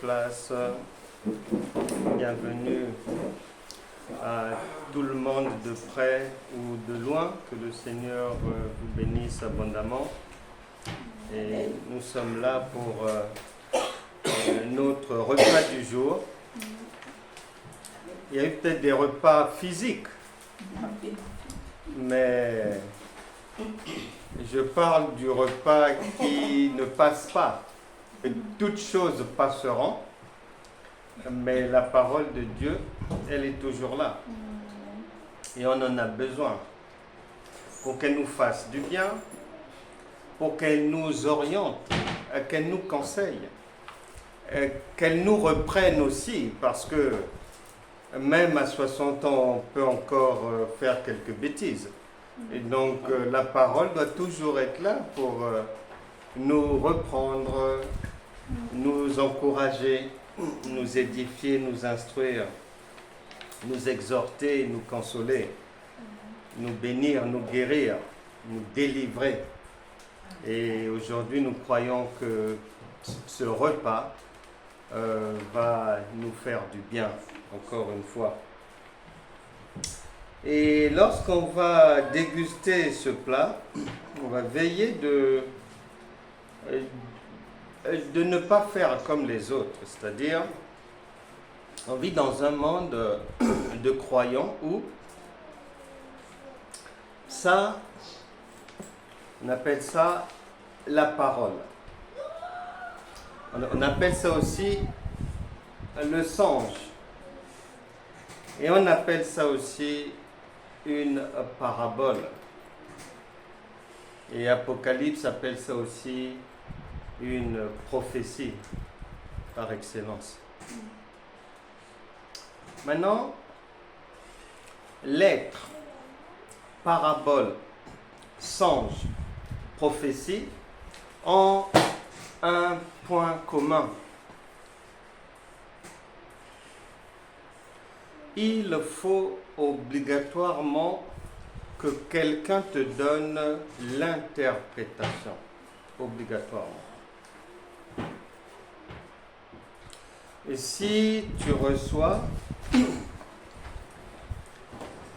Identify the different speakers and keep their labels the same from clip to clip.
Speaker 1: place. Bienvenue à tout le monde de près ou de loin. Que le Seigneur vous bénisse abondamment. Et nous sommes là pour notre repas du jour. Il y a eu peut-être des repas physiques, mais je parle du repas qui ne passe pas. Toutes choses passeront, mais la parole de Dieu, elle est toujours là. Et on en a besoin pour qu'elle nous fasse du bien, pour qu'elle nous oriente, qu'elle nous conseille, qu'elle nous reprenne aussi, parce que même à 60 ans, on peut encore faire quelques bêtises. Et donc, la parole doit toujours être là pour nous reprendre, nous encourager, nous édifier, nous instruire, nous exhorter, nous consoler, nous bénir, nous guérir, nous délivrer. Et aujourd'hui, nous croyons que ce repas va nous faire du bien, encore une fois. Et lorsqu'on va déguster ce plat, on va veiller de ne pas faire comme les autres. C'est-à-dire, on vit dans un monde de croyants où ça, on appelle ça la parole. On appelle ça aussi le songe. Et on appelle ça aussi une parabole. Et Apocalypse appelle ça aussi une prophétie par excellence. Maintenant, lettre, parabole, songe, prophétie ont un point commun. Il faut obligatoirement que quelqu'un te donne l'interprétation. Obligatoirement. Et si tu reçois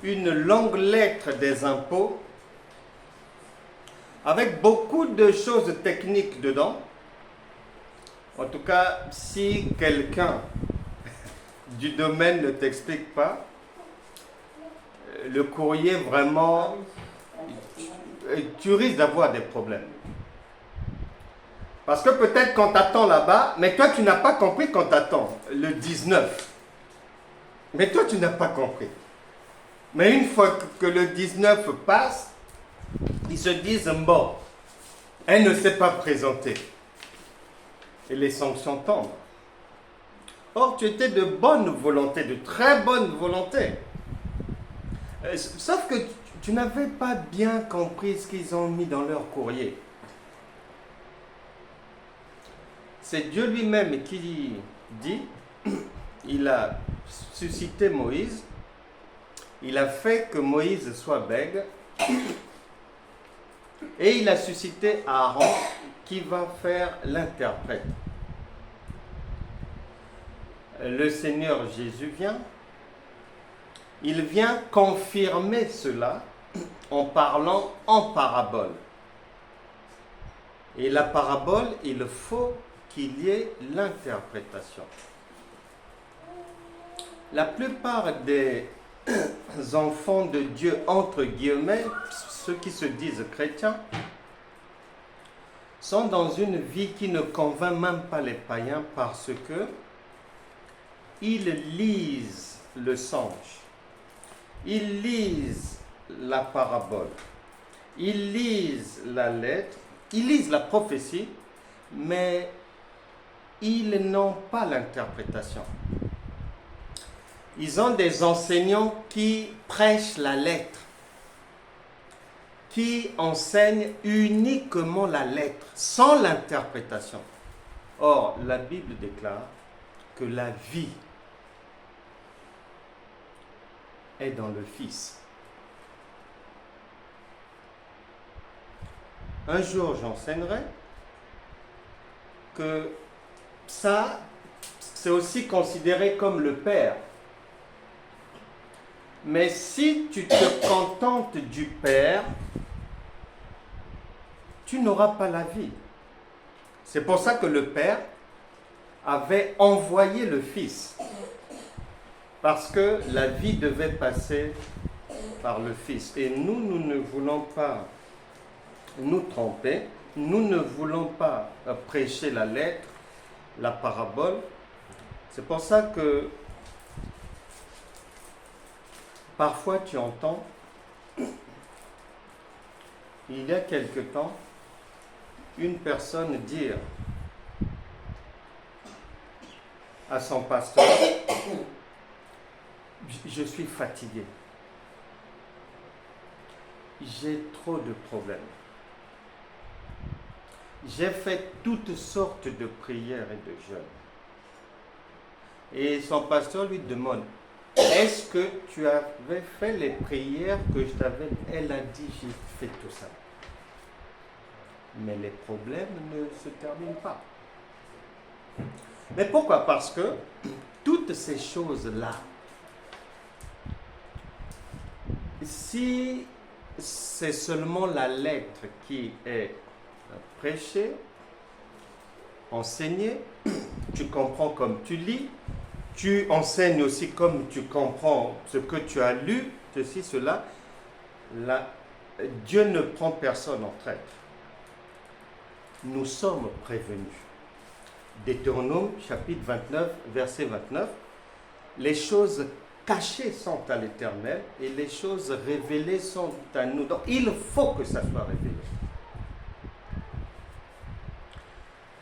Speaker 1: une longue lettre des impôts avec beaucoup de choses techniques dedans, en tout cas, si quelqu'un du domaine ne t'explique pas, le courrier vraiment, tu risques d'avoir des problèmes. Parce que peut-être qu'on t'attend là-bas, mais toi tu n'as pas compris qu'on t'attend le 19. Mais toi tu n'as pas compris. Mais une fois que le 19 passe, ils se disent, bon, elle ne s'est pas présentée. Et les sanctions tombent. Or, tu étais de bonne volonté, de très bonne volonté. Sauf que tu n'avais pas bien compris ce qu'ils ont mis dans leur courrier. C'est Dieu lui-même qui dit, il a suscité Moïse, il a fait que Moïse soit bègue, et il a suscité Aaron qui va faire l'interprète. Le Seigneur Jésus vient, il vient confirmer cela en parlant en parabole. Et la parabole, il faut qu'il y ait l'interprétation. La plupart des enfants de Dieu, entre guillemets, ceux qui se disent chrétiens, sont dans une vie qui ne convainc même pas les païens parce que ils lisent le songe, ils lisent la parabole, ils lisent la lettre, ils lisent la prophétie, mais ils n'ont pas l'interprétation. Ils ont des enseignants qui prêchent la lettre, qui enseignent uniquement la lettre, sans l'interprétation. Or, la Bible déclare que la vie est dans le Fils. Un jour, j'enseignerai que ça, c'est aussi considéré comme le Père. Mais si tu te contentes du Père, tu n'auras pas la vie. C'est pour ça que le Père avait envoyé le Fils. Parce que la vie devait passer par le Fils. Et nous ne voulons pas nous tromper. Nous ne voulons pas prêcher la lettre, la parabole. C'est pour ça que parfois tu entends, il y a quelque temps, une personne dire à son pasteur, je suis fatigué, j'ai trop de problèmes, j'ai fait toutes sortes de prières et de jeûnes. Et son pasteur lui demande, est-ce que tu avais fait les prières que je t'avais... Elle a dit, j'ai fait tout ça. Mais les problèmes ne se terminent pas. Mais pourquoi? Parce que toutes ces choses-là, si c'est seulement la lettre qui est prêchée, enseignée, tu comprends comme tu lis, tu enseignes aussi comme tu comprends ce que tu as lu, ceci, cela, Dieu ne prend personne en traître. Nous sommes prévenus. Deutéronome chapitre 29, verset 29, les choses cachées sont à l'Éternel et les choses révélées sont à nous. Donc il faut que ça soit révélé.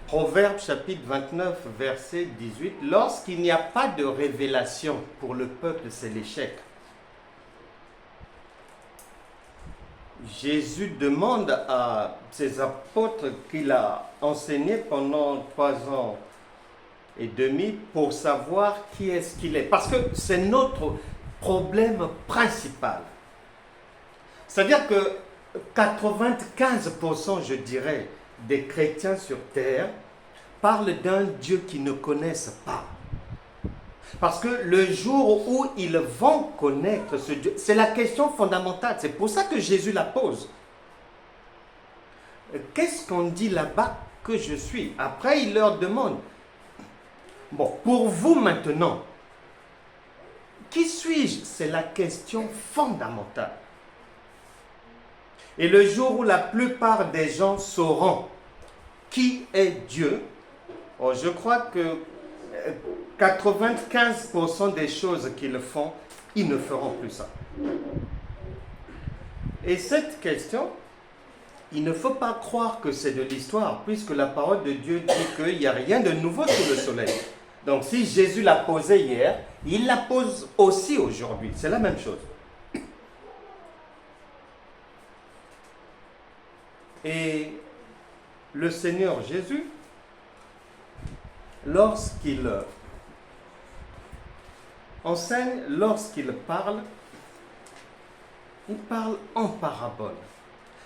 Speaker 1: Proverbe chapitre 29, verset 18, lorsqu'il n'y a pas de révélation pour le peuple, c'est l'échec. Jésus demande à ses apôtres qu'il a enseignés pendant 3 ans et demi pour savoir qui est-ce qu'il est. Parce que c'est notre problème principal. C'est-à-dire que 95%, je dirais, des chrétiens sur terre parlent d'un Dieu qu'ils ne connaissent pas. Parce que le jour où ils vont connaître ce Dieu, c'est la question fondamentale. C'est pour ça que Jésus la pose. Qu'est-ce qu'on dit là-bas que je suis? Après, il leur demande, bon, pour vous maintenant, qui suis-je? C'est la question fondamentale. Et le jour où la plupart des gens sauront qui est Dieu, oh, je crois que 95% des choses qu'ils font, ils ne feront plus ça. Et cette question, il ne faut pas croire que c'est de l'histoire, puisque la parole de Dieu dit qu'il n'y a rien de nouveau sous le soleil. Donc si Jésus l'a posé hier, il la pose aussi aujourd'hui. C'est la même chose. Et le Seigneur Jésus, lorsqu'il enseigne, lorsqu'il parle, il parle en parabole.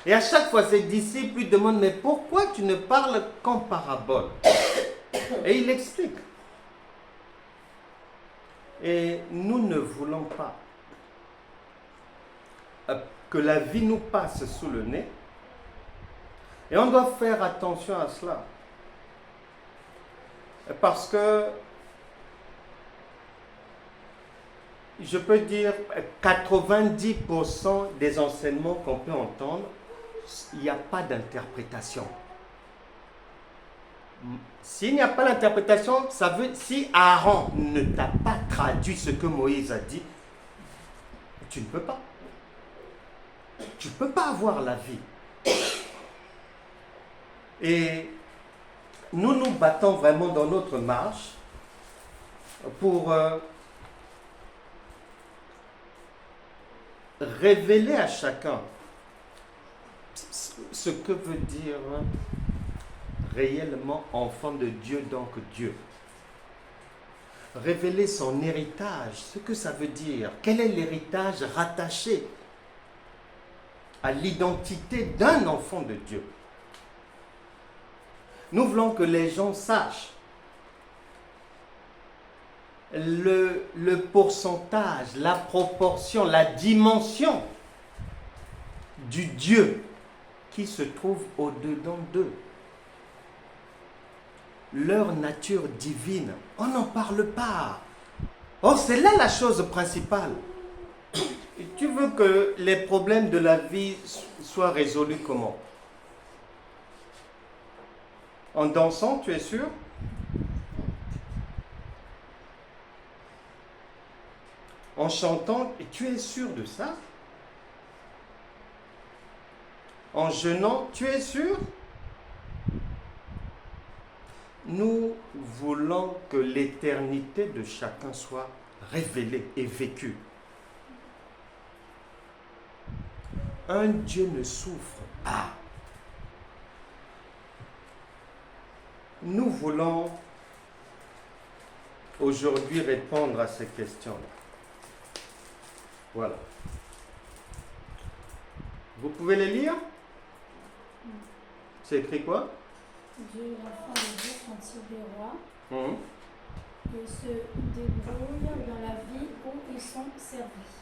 Speaker 1: Et à chaque fois, ses disciples lui demandent, mais pourquoi tu ne parles qu'en parabole? Et il explique. Et nous ne voulons pas que la vie nous passe sous le nez. Et on doit faire attention à cela. Parce que, je peux dire, 90% des enseignements qu'on peut entendre, il n'y a pas d'interprétation. S'il n'y a pas d'interprétation, ça veut, si Aaron ne t'a pas traduit ce que Moïse a dit, tu ne peux pas. Tu ne peux pas avoir la vie. Et nous nous battons vraiment dans notre marche pour révéler à chacun ce que veut dire réellement enfant de Dieu, donc Dieu. Révéler son héritage, ce que ça veut dire. Quel est l'héritage rattaché à l'identité d'un enfant de Dieu? Nous voulons que les gens sachent le pourcentage, la proportion, la dimension du Dieu qui se trouve au-dedans d'eux. Leur nature divine, on n'en parle pas. Or, c'est là la chose principale. Tu veux que les problèmes de la vie soient résolus comment? En dansant, tu es sûr? En chantant, tu es sûr de ça? En jeûnant, tu es sûr? Nous voulons que l'éternité de chacun soit révélée et vécue. Un Dieu ne souffre pas. Nous voulons aujourd'hui répondre à ces questions-là. Voilà. Vous pouvez les lire? C'est écrit quoi?
Speaker 2: Dieu et l'enfant de Dieu sont-ils des rois? Ils se débrouillent dans la vie où ils sont servis.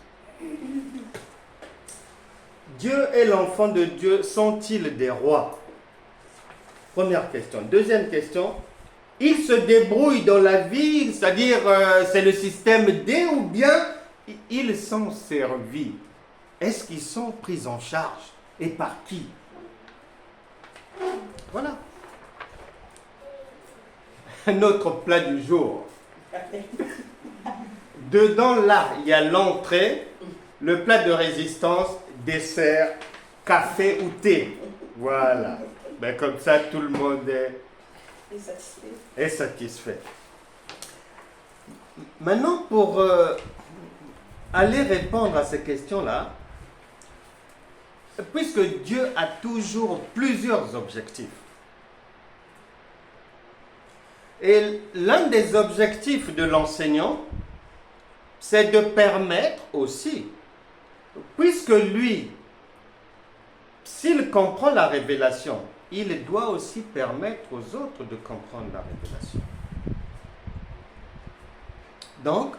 Speaker 1: Dieu et l'enfant de Dieu sont-ils des rois? Première question. Deuxième question. Ils se débrouillent dans la vie, c'est-à-dire c'est le système D ou bien ils sont servis? Est-ce qu'ils sont pris en charge? Et par qui? Voilà. Notre plat du jour. Dedans, là, il y a l'entrée, le plat de résistance, dessert, café ou thé. Voilà. Ben, comme ça, tout le monde est satisfait. Maintenant, pour aller répondre à ces questions-là, puisque Dieu a toujours plusieurs objectifs, et l'un des objectifs de l'enseignant, c'est de permettre aussi, puisque lui, s'il comprend la révélation, il doit aussi permettre aux autres de comprendre la révélation. Donc,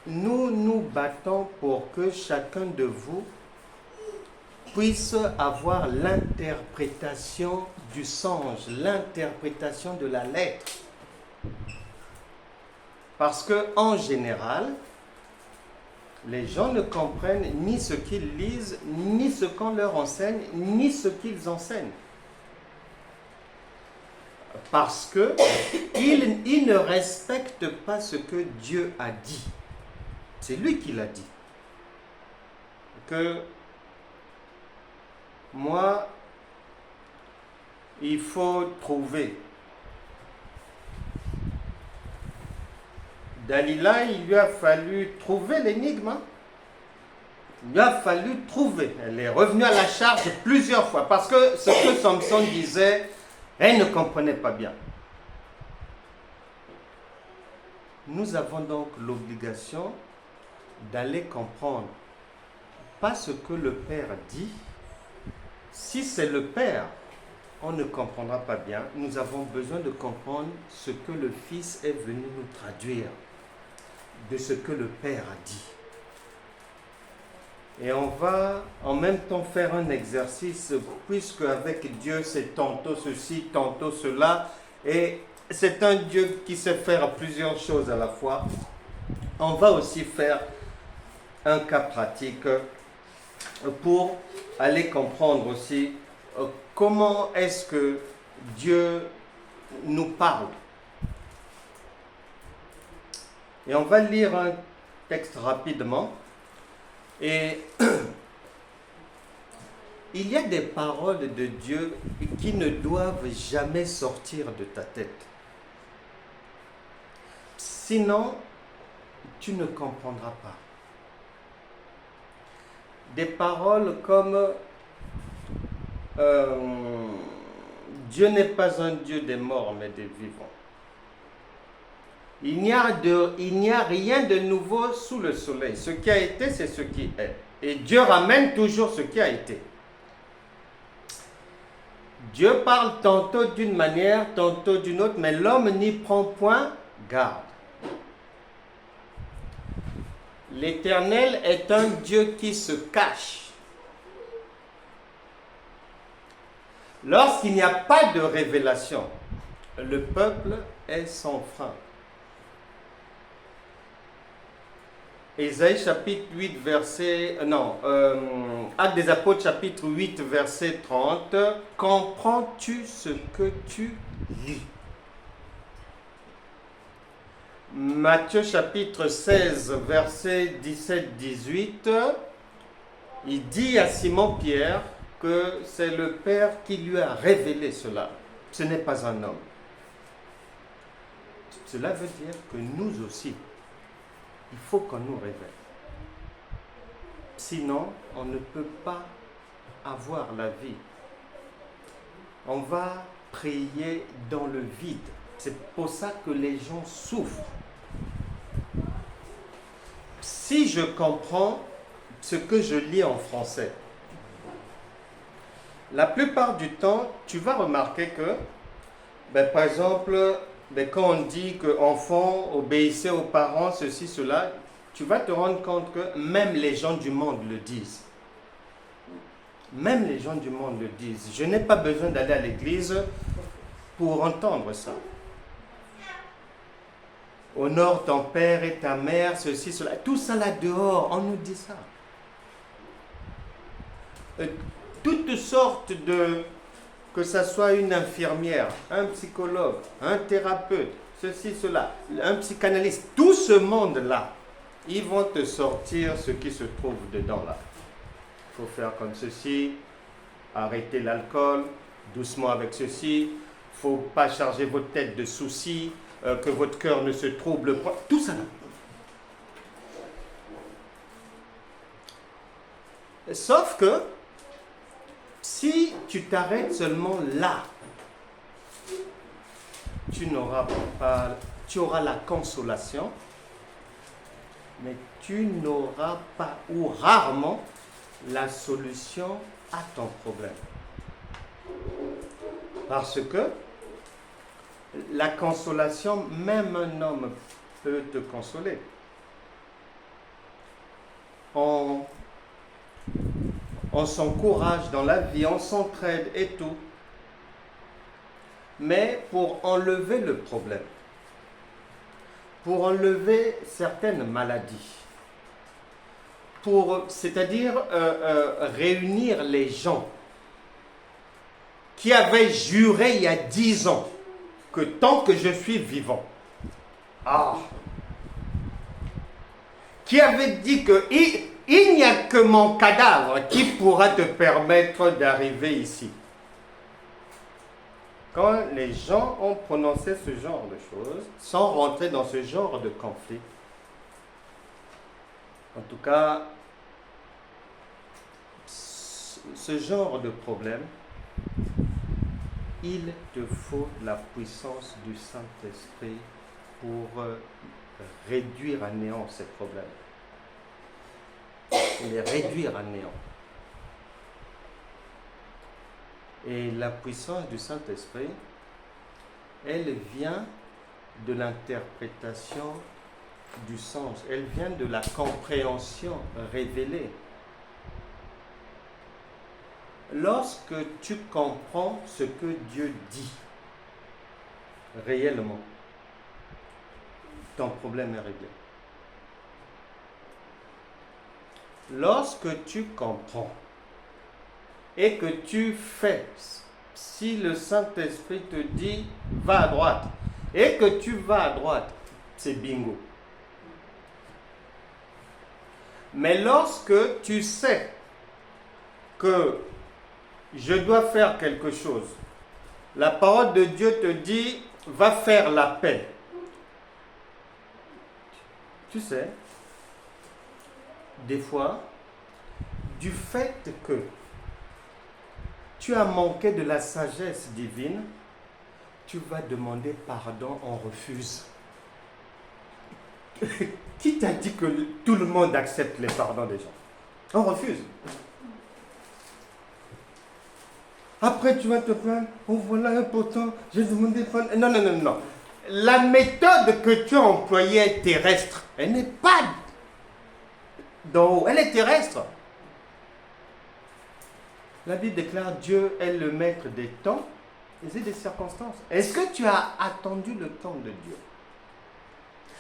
Speaker 1: nous nous battons pour que chacun de vous puisse avoir l'interprétation du songe, l'interprétation de la lettre. Parce que en général, les gens ne comprennent ni ce qu'ils lisent, ni ce qu'on leur enseigne, ni ce qu'ils enseignent. Parce qu'ils ne respectent pas ce que Dieu a dit. C'est lui qui l'a dit. Que moi, il faut trouver. Dalila, il lui a fallu trouver l'énigme. Il lui a fallu trouver. Elle est revenue à la charge plusieurs fois parce que ce que Samson disait, elle ne comprenait pas bien. Nous avons donc l'obligation d'aller comprendre, pas ce que le Père dit. Si c'est le Père, on ne comprendra pas bien. Nous avons besoin de comprendre ce que le Fils est venu nous traduire de ce que le Père a dit. Et on va en même temps faire un exercice, puisque avec Dieu c'est tantôt ceci, tantôt cela, et c'est un Dieu qui sait faire plusieurs choses à la fois. On va aussi faire un cas pratique pour aller comprendre aussi comment est-ce que Dieu nous parle. Et on va lire un texte rapidement. Et il y a des paroles de Dieu qui ne doivent jamais sortir de ta tête. Sinon, tu ne comprendras pas. Des paroles comme Dieu n'est pas un Dieu des morts, mais des vivants. Il n'y a rien de nouveau sous le soleil. Ce qui a été, c'est ce qui est. Et Dieu ramène toujours ce qui a été. Dieu parle tantôt d'une manière, tantôt d'une autre, mais l'homme n'y prend point garde. L'Éternel est un Dieu qui se cache. Lorsqu'il n'y a pas de révélation, le peuple est sans frein. Ésaïe chapitre 8, Actes des Apôtres chapitre 8, verset 30. Comprends-tu ce que tu lis? Matthieu chapitre 16, verset 17-18. Il dit à Simon-Pierre que c'est le Père qui lui a révélé cela. Ce n'est pas un homme. Cela veut dire que nous aussi, il faut qu'on nous révèle. Sinon, on ne peut pas avoir la vie. On va prier dans le vide. C'est pour ça que les gens souffrent. Si je comprends ce que je lis en français, la plupart du temps, tu vas remarquer que, par exemple, quand on dit que enfants, obéissez aux parents, ceci, cela, tu vas te rendre compte que même les gens du monde le disent. Même les gens du monde le disent. Je n'ai pas besoin d'aller à l'église pour entendre ça. Honore ton père et ta mère, ceci, cela. Tout ça là dehors, on nous dit ça. Toutes sortes de... Que ce soit une infirmière, un psychologue, un thérapeute, ceci, cela, un psychanalyste, tout ce monde-là, ils vont te sortir ce qui se trouve dedans là. Il faut faire comme ceci, arrêter l'alcool, doucement avec ceci, il ne faut pas charger votre tête de soucis, que votre cœur ne se trouble pas, tout ça là. Sauf que, si tu t'arrêtes seulement là, tu auras la consolation, mais tu n'auras pas ou rarement la solution à ton problème. Parce que la consolation, même un homme peut te consoler. On s'encourage dans la vie, on s'entraide et tout. Mais pour enlever le problème, pour enlever certaines maladies, c'est-à-dire réunir les gens qui avaient juré il y a 10 ans que tant que je suis vivant, qui avaient dit que il n'y a que mon cadavre qui pourra te permettre d'arriver ici. Quand les gens ont prononcé ce genre de choses, sans rentrer dans ce genre de conflit, en tout cas, ce genre de problème, il te faut la puissance du Saint-Esprit pour réduire à néant ces problèmes. Les réduire à néant. Et la puissance du Saint-Esprit, elle vient de l'interprétation du sens, elle vient de la compréhension révélée. Lorsque tu comprends ce que Dieu dit réellement, ton problème est réglé. Lorsque tu comprends et que tu fais, si le Saint-Esprit te dit va à droite et que tu vas à droite, c'est bingo. Mais lorsque tu sais que je dois faire quelque chose, la parole de Dieu te dit va faire la paix. Tu sais, des fois, du fait que tu as manqué de la sagesse divine, tu vas demander pardon, on refuse. Qui t'a dit que tout le monde accepte les pardons des gens? On refuse. Après, tu vas te plaindre, oh voilà, pourtant, j'ai demandé pardon. Non. la méthode que tu as employée est terrestre. Elle n'est pas d'en haut, elle est terrestre. La Bible déclare Dieu est le maître des temps et des circonstances. Est-ce que tu as attendu le temps de Dieu?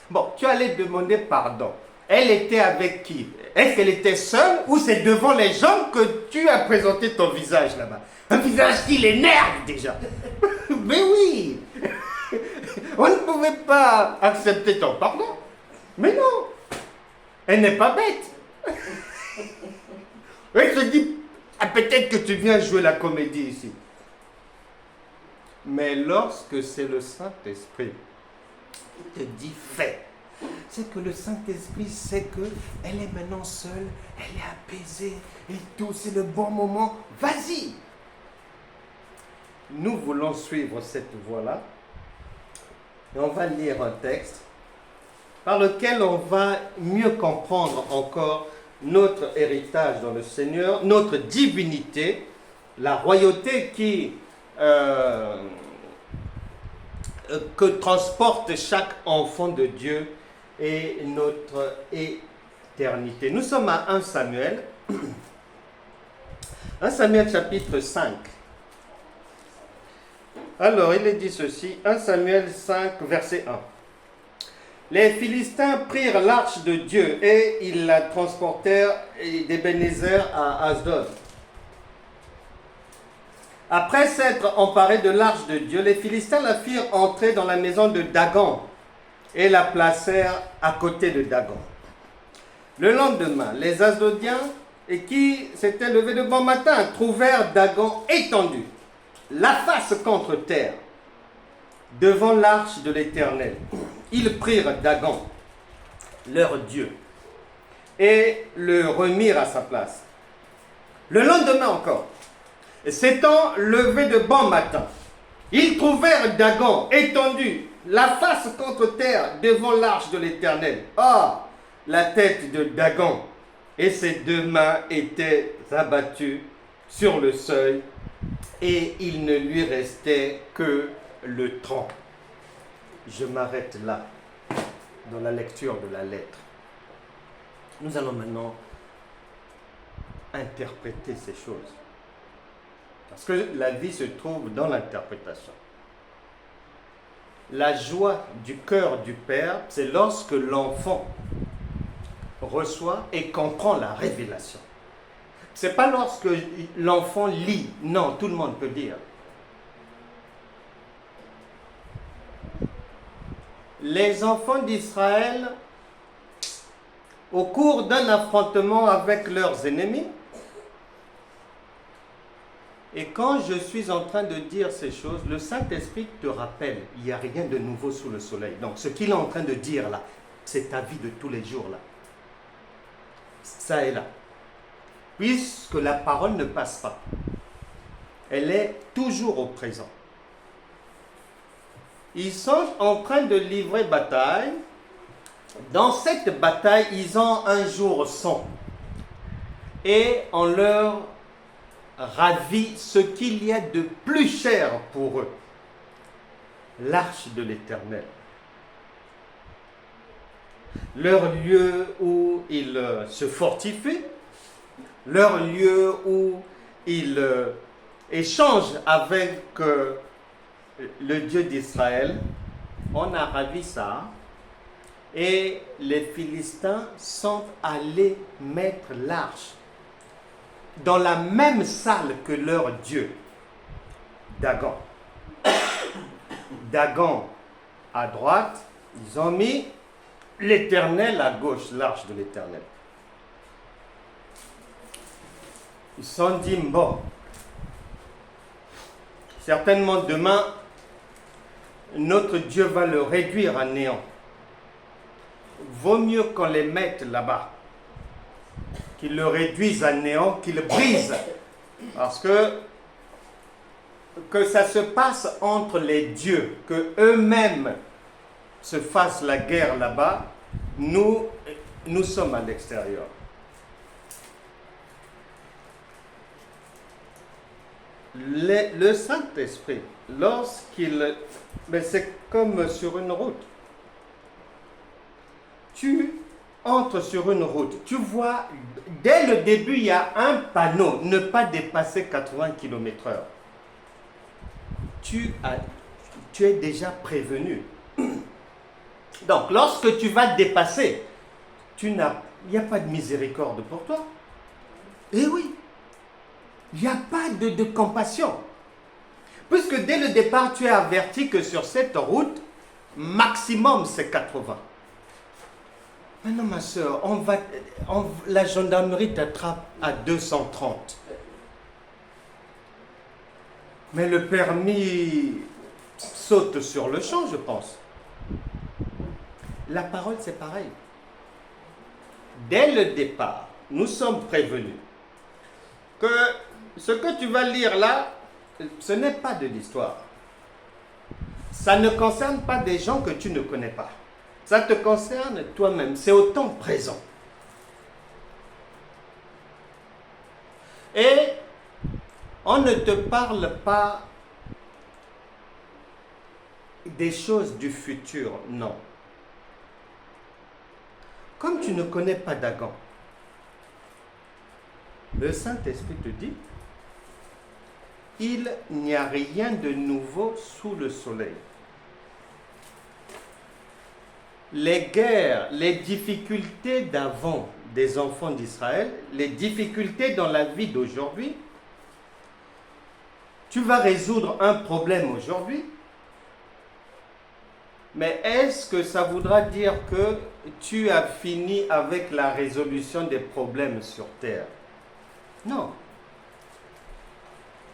Speaker 1: Bon, tu allais demander pardon. Elle était avec qui? Est-ce qu'elle était seule ou c'est devant les gens que tu as présenté ton visage là-bas? Un visage qui l'énerve déjà. Mais oui. On ne pouvait pas accepter ton pardon. Mais non. Elle n'est pas bête. Elle se dit, ah, peut-être que tu viens jouer la comédie ici. Mais lorsque c'est le Saint-Esprit qui te dit fais, c'est que le Saint-Esprit sait qu'elle est maintenant seule, elle est apaisée et tout, c'est le bon moment. Vas-y. Nous voulons suivre cette voie-là. Et on va lire un texte par lequel on va mieux comprendre encore notre héritage dans le Seigneur, notre divinité, la royauté que transporte chaque enfant de Dieu et notre éternité. Nous sommes à 1 Samuel. 1 Samuel chapitre 5. Alors, il est dit ceci, 1 Samuel 5, verset 1. Les Philistins prirent l'arche de Dieu et ils la transportèrent d'Ebenezer à Asdod. Après s'être emparés de l'arche de Dieu, les Philistins la firent entrer dans la maison de Dagon et la placèrent à côté de Dagon. Le lendemain, les Asdodiens, qui s'étaient levés de bon matin, trouvèrent Dagon étendu, la face contre terre, devant l'arche de l'Éternel. Ils prirent Dagon, leur Dieu, et le remirent à sa place. Le lendemain encore, s'étant levés de bon matin, ils trouvèrent Dagon étendu, la face contre terre, devant l'arche de l'Éternel. Or, la tête de Dagon et ses deux mains étaient abattues sur le seuil, et il ne lui restait que le tronc. Je m'arrête là, dans la lecture de la lettre. Nous allons maintenant interpréter ces choses. Parce que la vie se trouve dans l'interprétation. La joie du cœur du Père, c'est lorsque l'enfant reçoit et comprend la révélation. Ce n'est pas lorsque l'enfant lit. Non, tout le monde peut lire. Les enfants d'Israël, au cours d'un affrontement avec leurs ennemis, et quand je suis en train de dire ces choses, le Saint-Esprit te rappelle, il n'y a rien de nouveau sous le soleil. Donc ce qu'il est en train de dire là, c'est ta vie de tous les jours là. Ça est là. Puisque la parole ne passe pas. Elle est toujours au présent. Ils sont en train de livrer bataille. Dans cette bataille, ils ont un jour son. Et on leur ravit ce qu'il y a de plus cher pour eux. L'arche de l'Éternel. Leur lieu où ils se fortifient. Leur lieu où ils échangent avec le Dieu d'Israël. On a ravi ça. Et les Philistins sont allés mettre l'arche dans la même salle que leur Dieu, Dagon. Dagon à droite, ils ont mis l'Éternel à gauche, l'arche de l'Éternel. Ils se sont dit, bon, certainement demain, notre Dieu va le réduire à néant. Vaut mieux qu'on les mette là-bas, qu'ils le réduisent à néant, qu'ils le brisent. Parce que ça se passe entre les dieux, que eux-mêmes se fassent la guerre là-bas, nous sommes à l'extérieur. Le Saint-Esprit, lorsqu'il... Mais c'est comme sur une route. Tu entres sur une route, tu vois, dès le début, il y a un panneau, ne pas dépasser 80 km/h. Tu es déjà prévenu. Donc, lorsque tu vas dépasser, il n'y a pas de miséricorde pour toi. Eh oui, il n'y a pas de compassion. Puisque dès le départ, tu es averti que sur cette route, maximum c'est 80. Maintenant, ma soeur, la gendarmerie t'attrape à 230. Mais le permis saute sur le champ, je pense. La parole, c'est pareil. Dès le départ, nous sommes prévenus que ce que tu vas lire là, ce n'est pas de l'histoire. Ça ne concerne pas des gens que tu ne connais pas. Ça te concerne toi-même. C'est au temps présent. Et on ne te parle pas des choses du futur, non. Comme tu ne connais pas Dagon, le Saint-Esprit te dit, il n'y a rien de nouveau sous le soleil. Les guerres, les difficultés d'avant des enfants d'Israël, les difficultés dans la vie d'aujourd'hui, tu vas résoudre un problème aujourd'hui, mais est-ce que ça voudra dire que tu as fini avec la résolution des problèmes sur Terre? Non.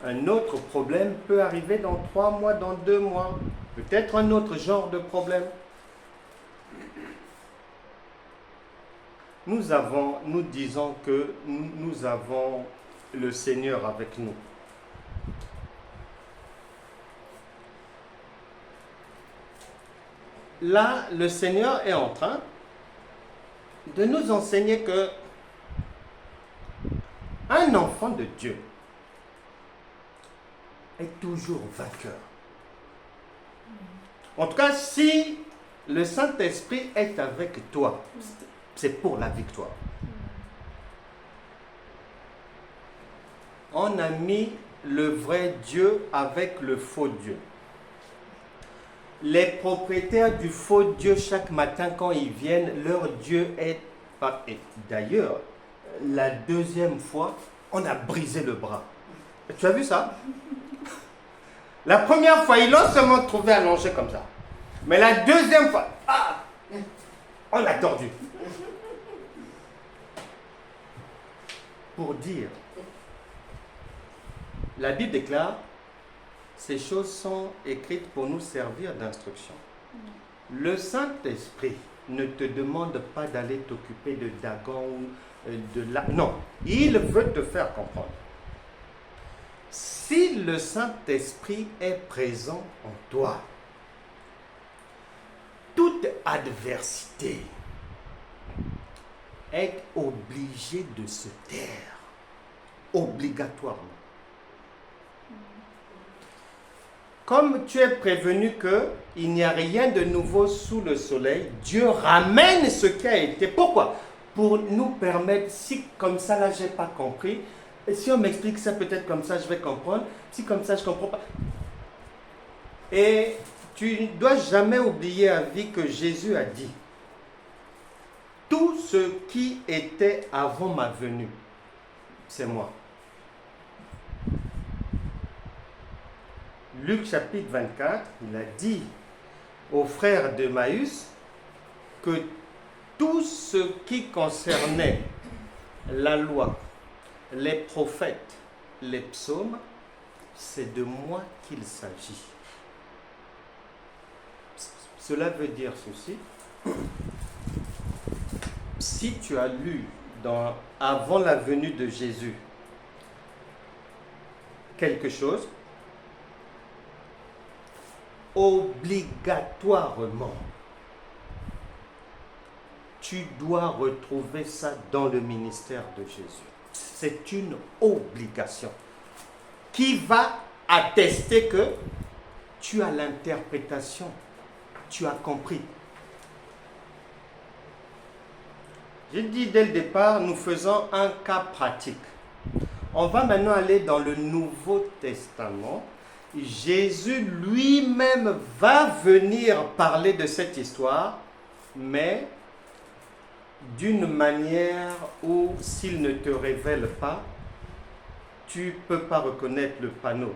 Speaker 1: Un autre problème peut arriver dans 3 mois, dans 2 mois. Peut-être un autre genre de problème. Nous disons que nous avons le Seigneur avec nous. Là, le Seigneur est en train de nous enseigner que un enfant de Dieu est toujours vainqueur. En tout cas, si le Saint-Esprit est avec toi, c'est pour la victoire. On a mis le vrai Dieu avec le faux Dieu. Les propriétaires du faux Dieu, chaque matin quand ils viennent, leur Dieu est... Et d'ailleurs, la deuxième fois, on a brisé le bras. Tu as vu ça? La première fois, ils l'ont seulement trouvé allongé comme ça. Mais la deuxième fois, on l'a tordu. Pour dire, la Bible déclare, ces choses sont écrites pour nous servir d'instruction. Le Saint-Esprit ne te demande pas d'aller t'occuper de Dagon, non, il veut te faire comprendre. Si le Saint-Esprit est présent en toi, toute adversité est obligée de se taire, obligatoirement. Comme tu es prévenu qu'il n'y a rien de nouveau sous le soleil, Dieu ramène ce qui a été. Pourquoi? Pour nous permettre, si comme ça là je n'ai pas compris, et si on m'explique ça peut-être comme ça je vais comprendre, si comme ça je ne comprends pas. Et tu ne dois jamais oublier à vie que Jésus a dit, tout ce qui était avant ma venue, c'est moi. Luc chapitre 24, il a dit aux frères d'Emmaüs que tout ce qui concernait la loi, les prophètes, les psaumes, c'est de moi qu'il s'agit. Cela veut dire ceci. Si tu as lu avant la venue de Jésus quelque chose, obligatoirement, tu dois retrouver ça dans le ministère de Jésus. C'est une obligation. qui va attester que tu as l'interprétation, tu as compris. J'ai dit dès le départ, nous faisons un cas pratique. On va maintenant aller dans le Nouveau Testament. Jésus lui-même va venir parler de cette histoire, mais d'une manière où, s'il ne te révèle pas, tu ne peux pas reconnaître le panneau.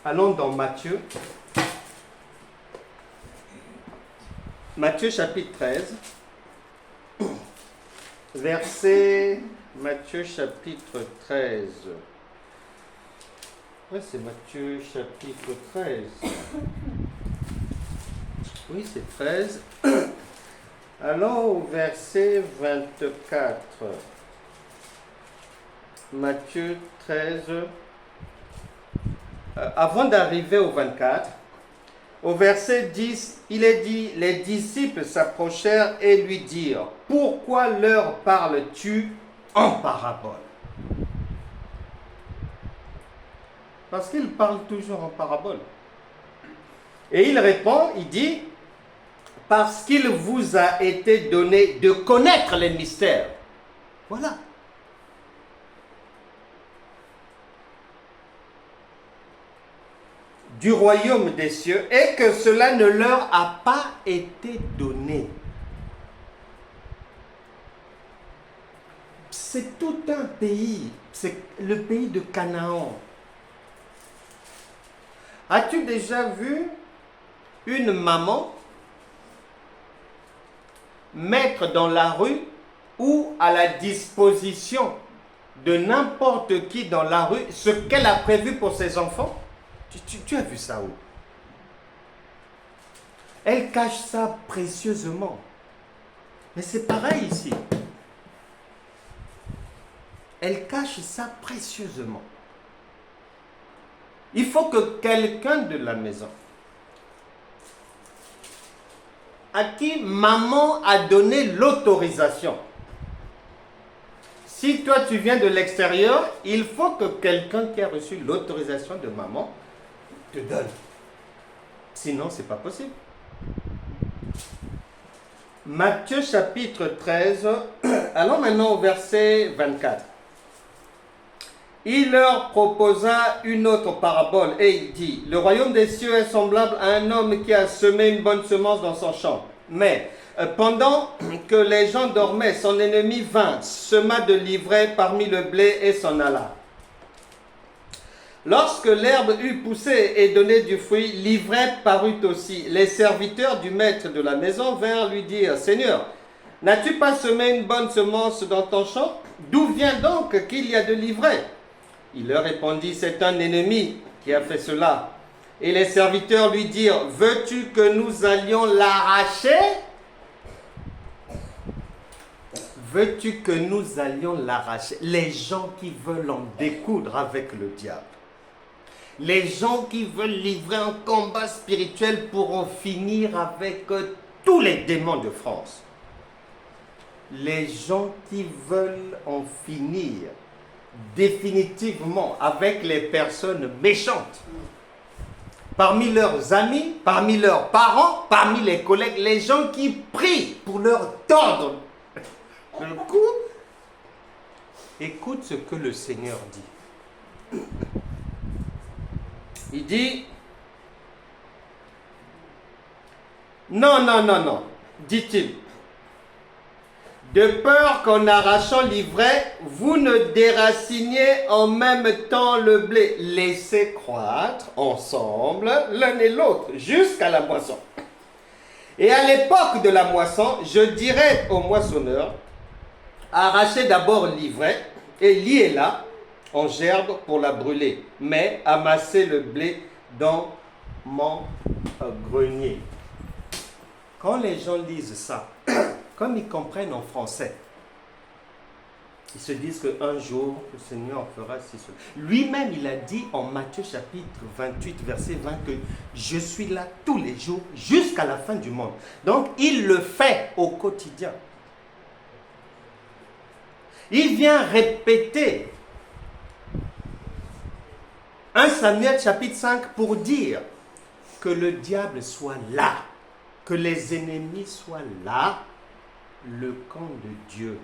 Speaker 1: Allons dans Matthieu. Matthieu chapitre 13. Verset... Matthieu chapitre 13. Oui, c'est Matthieu chapitre 13. Oui, c'est 13. Allons au verset 24. Matthieu 13. Avant d'arriver au 24, au verset 10, il est dit, les disciples s'approchèrent et lui dirent, « Pourquoi leur parles-tu en parabole ?» Parce qu'il parle toujours en parabole. Et il répond, il dit, « Parce qu'il vous a été donné de connaître les mystères. » Voilà. Du royaume des cieux, et que cela ne leur a pas été donné. C'est tout un pays, c'est le pays de Canaan. As-tu déjà vu une maman mettre dans la rue ou à la disposition de n'importe qui dans la rue ce qu'elle a prévu pour ses enfants? Tu as vu ça où? Elle cache ça précieusement. Mais c'est pareil ici. Elle cache ça précieusement. Il faut que quelqu'un de la maison, à qui maman a donné l'autorisation, si toi tu viens de l'extérieur, il faut que quelqu'un qui a reçu l'autorisation de maman te donne. Sinon, ce n'est pas possible. Matthieu chapitre 13, allons maintenant au verset 24. Il leur proposa une autre parabole et il dit, « Le royaume des cieux est semblable à un homme qui a semé une bonne semence dans son champ. Mais pendant que les gens dormaient, son ennemi vint, sema de l'ivraie parmi le blé et s'en alla. Lorsque l'herbe eut poussé et donné du fruit, l'ivraie parut aussi. Les serviteurs du maître de la maison vinrent lui dire, « Seigneur, n'as-tu pas semé une bonne semence dans ton champ? D'où vient donc qu'il y a de l'ivraie ?» Il leur répondit, « C'est un ennemi qui a fait cela. » Et les serviteurs lui dirent, « Veux-tu que nous allions l'arracher? Veux-tu que nous allions l'arracher ?» Les gens qui veulent en découdre avec le diable. Les gens qui veulent livrer un combat spirituel pour en finir avec tous les démons de France. Les gens qui veulent en finir définitivement avec les personnes méchantes. Parmi leurs amis, parmi leurs parents, parmi les collègues, les gens qui prient pour leur tordre le cou. Écoute ce que le Seigneur dit. Il dit, non, non, non, non, dit-il. De peur qu'en arrachant l'ivraie, vous ne déraciniez en même temps le blé. Laissez croître ensemble l'un et l'autre jusqu'à la moisson. Et à l'époque de la moisson, je dirai au moissonneur, arrachez d'abord l'ivraie et liez-la en gerbe pour la brûler, mais amassez le blé dans mon grenier. Quand les gens lisent ça, comme ils comprennent en français, ils se disent qu'un jour, le Seigneur fera ci, cela. Lui-même, il a dit en Matthieu chapitre 28, verset 20, que je suis là tous les jours jusqu'à la fin du monde. Donc, il le fait au quotidien. Il vient répéter 1 Samuel chapitre 5 pour dire que le diable soit là, que les ennemis soient là, le camp de Dieu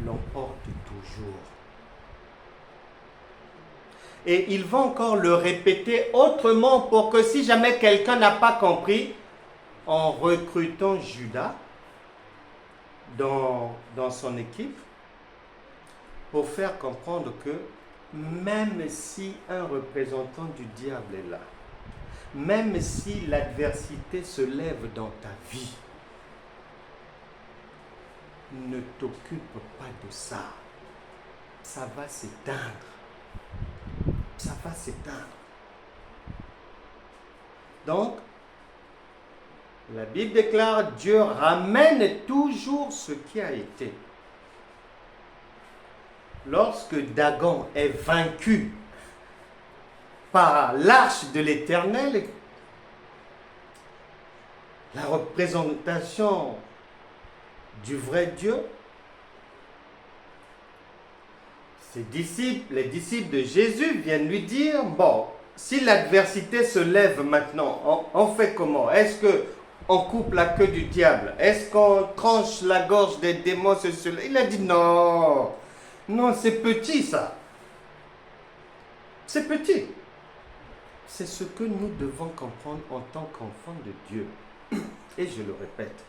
Speaker 1: l'emporte toujours. Et il va encore le répéter autrement pour que si jamais quelqu'un n'a pas compris, en recrutant Judas dans son équipe, pour faire comprendre que même si un représentant du diable est là, même si l'adversité se lève dans ta vie, ne t'occupe pas de ça. Ça va s'éteindre. Ça va s'éteindre. Donc, la Bible déclare, Dieu ramène toujours ce qui a été. Lorsque Dagon est vaincu par l'arche de l'Éternel, la représentation du vrai Dieu, ses disciples, les disciples de Jésus viennent lui dire, bon, si l'adversité se lève maintenant, on fait comment? Est-ce qu'on coupe la queue du diable? Est-ce qu'on tranche la gorge des démons? Il a dit non, non, c'est petit ça. C'est petit. C'est ce que nous devons comprendre en tant qu'enfants de Dieu. Et je le répète,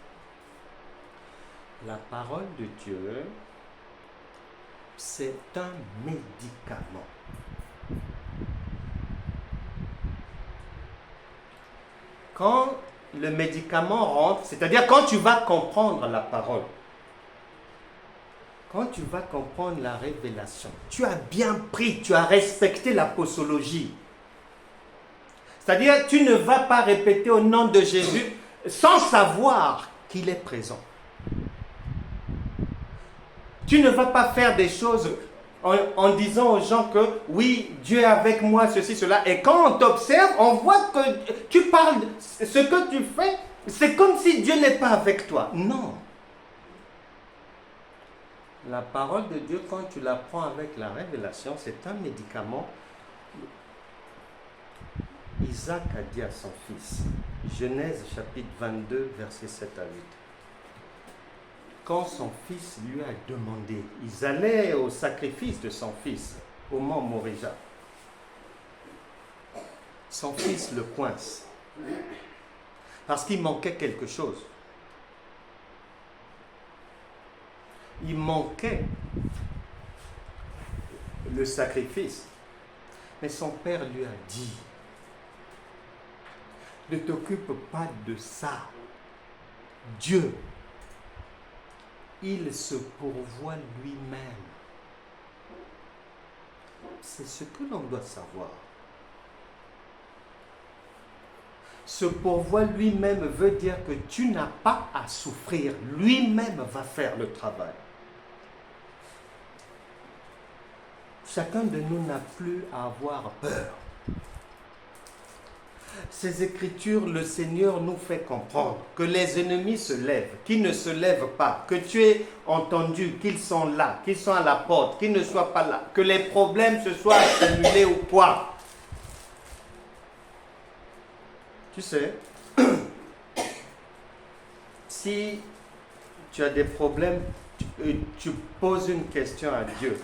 Speaker 1: la parole de Dieu, c'est un médicament. Quand le médicament rentre, c'est-à-dire quand tu vas comprendre la parole, quand tu vas comprendre la révélation, tu as bien pris, tu as respecté la posologie. C'est-à-dire, tu ne vas pas répéter au nom de Jésus sans savoir qu'il est présent. Tu ne vas pas faire des choses en disant aux gens que oui, Dieu est avec moi, ceci, cela. Et quand on t'observe, on voit que tu parles, ce que tu fais, c'est comme si Dieu n'est pas avec toi. Non. La parole de Dieu, quand tu la prends avec la révélation, c'est un médicament. Isaac a dit à son fils, Genèse chapitre 22, versets 7 à 8. Quand son fils lui a demandé, ils allaient au sacrifice de son fils, au mont Moria. Son fils le coince, parce qu'il manquait quelque chose. Il manquait le sacrifice. Mais son père lui a dit, ne t'occupe pas de ça. Dieu, il se pourvoit lui-même. C'est ce que l'on doit savoir. Se pourvoit lui-même veut dire que tu n'as pas à souffrir. Lui-même va faire le travail. Chacun de nous n'a plus à avoir peur. Ces Écritures, le Seigneur nous fait comprendre que les ennemis se lèvent, qu'ils ne se lèvent pas, que tu aies entendu qu'ils sont là, qu'ils sont à la porte, qu'ils ne soient pas là, que les problèmes se soient accumulés ou quoi. Tu sais, si tu as des problèmes, tu poses une question à Dieu.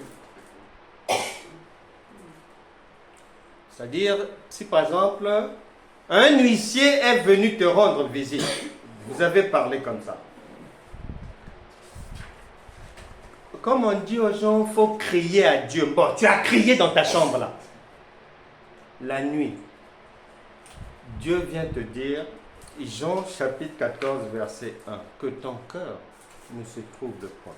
Speaker 1: C'est-à-dire, si par exemple, un huissier est venu te rendre visite, vous avez parlé comme ça. Comme on dit aux gens, il faut crier à Dieu. Bon, tu as crié dans ta chambre là. La nuit, Dieu vient te dire, Jean chapitre 14, verset 1, que ton cœur ne se trouble point.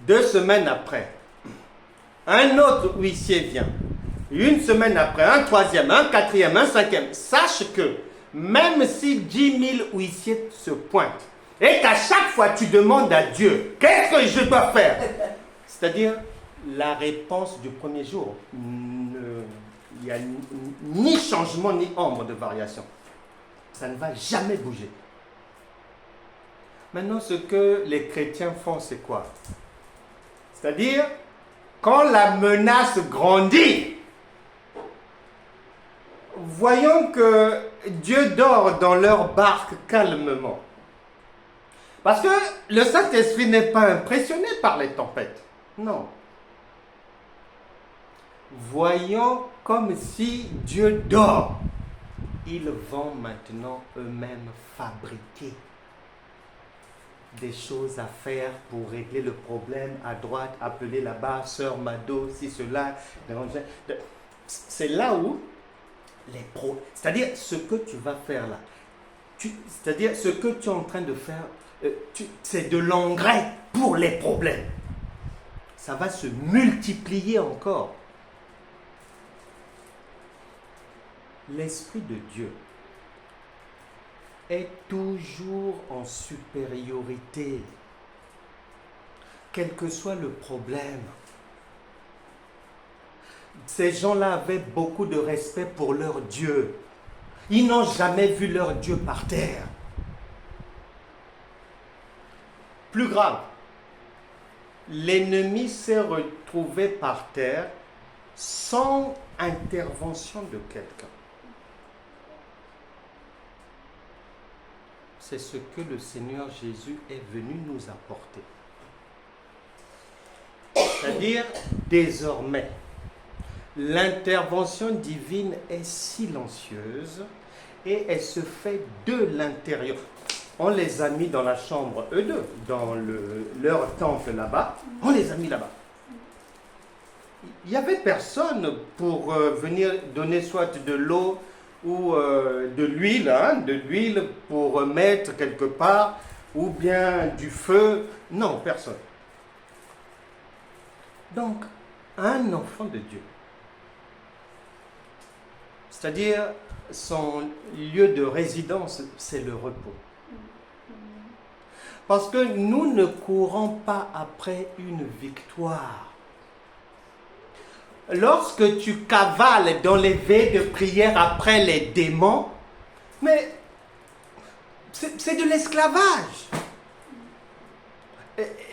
Speaker 1: 2 semaines après, un autre huissier vient. Une semaine après, un troisième, un quatrième, un cinquième. Sache que même si 10 000 huissiers se pointent et qu'à chaque fois tu demandes à Dieu, qu'est-ce que je dois faire? C'est-à-dire, la réponse du premier jour, il n'y a ni changement ni ombre de variation. Ça ne va jamais bouger. Maintenant, ce que les chrétiens font, c'est quoi? C'est-à-dire, quand la menace grandit, voyons que Dieu dort dans leur barque calmement. Parce que le Saint-Esprit n'est pas impressionné par les tempêtes. Non. Voyons comme si Dieu dort. Ils vont maintenant eux-mêmes fabriquer des choses à faire pour régler le problème à droite, appeler là-bas, sœur Mado, si cela. C'est là où c'est-à-dire ce que tu vas faire là, c'est-à-dire ce que tu es en train de faire, c'est de l'engrais pour les problèmes. Ça va se multiplier encore. L'Esprit de Dieu est toujours en supériorité, quel que soit le problème. Ces gens-là avaient beaucoup de respect pour leur Dieu. Ils n'ont jamais vu leur Dieu par terre. Plus grave, l'ennemi s'est retrouvé par terre sans intervention de quelqu'un. C'est ce que le Seigneur Jésus est venu nous apporter. C'est-à-dire, désormais, l'intervention divine est silencieuse et elle se fait de l'intérieur. On les a mis dans la chambre, eux deux, dans leur temple là-bas. On les a mis là-bas. Il n'y avait personne pour venir donner soit de l'eau ou de l'huile pour mettre quelque part, ou bien du feu. Non, personne. Donc, un enfant de Dieu, c'est-à-dire son lieu de résidence, c'est le repos. Parce que nous ne courons pas après une victoire. Lorsque tu cavales dans les veilles de prière après les démons, mais c'est de l'esclavage.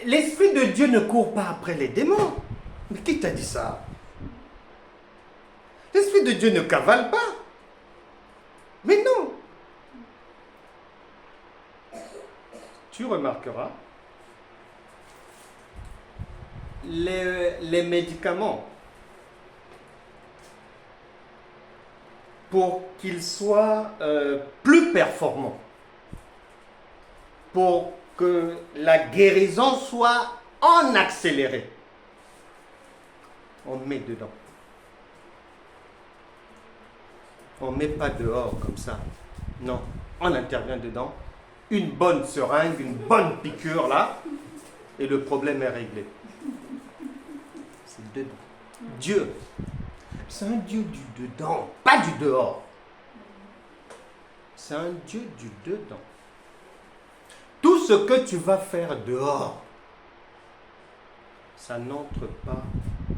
Speaker 1: L'Esprit de Dieu ne court pas après les démons. Mais qui t'a dit ça? L'Esprit de Dieu ne cavale pas. Mais non. Tu remarqueras, les médicaments, pour qu'ils soient plus performants, pour que la guérison soit en accéléré, on met dedans. On ne met pas dehors comme ça. Non, on intervient dedans. Une bonne seringue, une bonne piqûre là, et le problème est réglé. C'est dedans. Dieu, c'est un Dieu du dedans, pas du dehors. C'est un Dieu du dedans. Tout ce que tu vas faire dehors, ça n'entre pas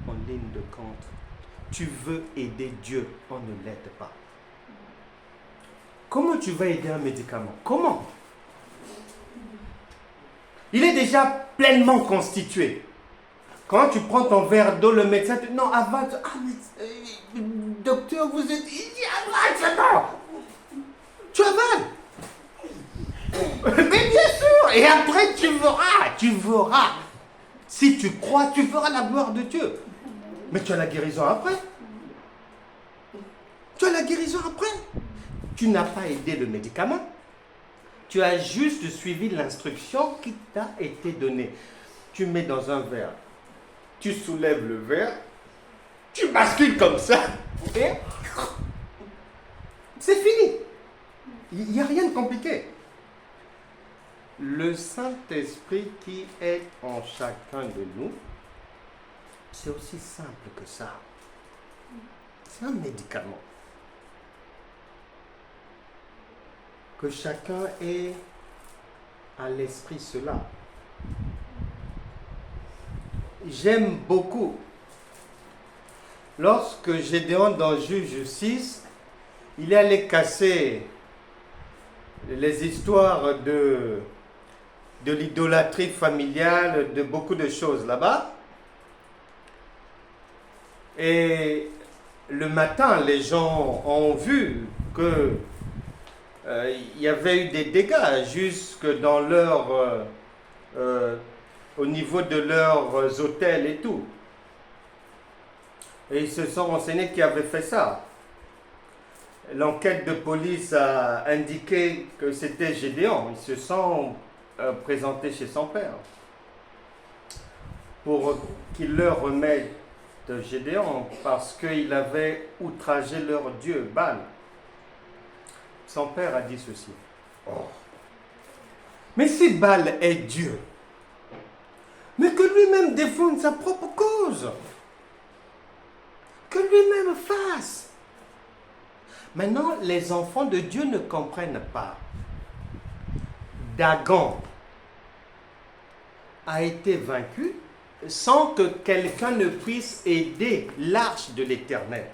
Speaker 1: en ligne de compte. Tu veux aider Dieu, on ne l'aide pas. Comment tu vas aider un médicament? Comment? Il est déjà pleinement constitué. Quand tu prends ton verre d'eau, le médecin te dit non, avale. Ah, mais, docteur, vous êtes ici, avale, c'est bon. Tu avales. Mais bien sûr. Et après, tu verras. Si tu crois, tu verras la gloire de Dieu. Mais tu as la guérison après. Tu n'as pas aidé le médicament. Tu as juste suivi l'instruction qui t'a été donnée. Tu mets dans un verre. Tu soulèves le verre. Tu bascules comme ça. Et c'est fini. Il n'y a rien de compliqué. Le Saint-Esprit qui est en chacun de nous, c'est aussi simple que ça. C'est un médicament. Que chacun ait à l'esprit cela. J'aime beaucoup. Lorsque Gédéon dans Juge 6, il est allé casser les histoires de l'idolâtrie familiale, de beaucoup de choses là-bas. Et le matin, les gens ont vu que il y avait eu des dégâts jusque dans au niveau de leurs hôtels et tout. Et ils se sont renseignés qui avait fait ça. L'enquête de police a indiqué que c'était Gédéon. Ils se sont présentés chez son père pour qu'il leur remette Gédéon parce qu'il avait outragé leur Dieu, Baal. Son père a dit ceci. Oh. Mais si Baal est Dieu, mais que lui-même défende sa propre cause, que lui-même fasse. Maintenant, les enfants de Dieu ne comprennent pas. Dagon a été vaincu sans que quelqu'un ne puisse aider l'arche de l'Éternel.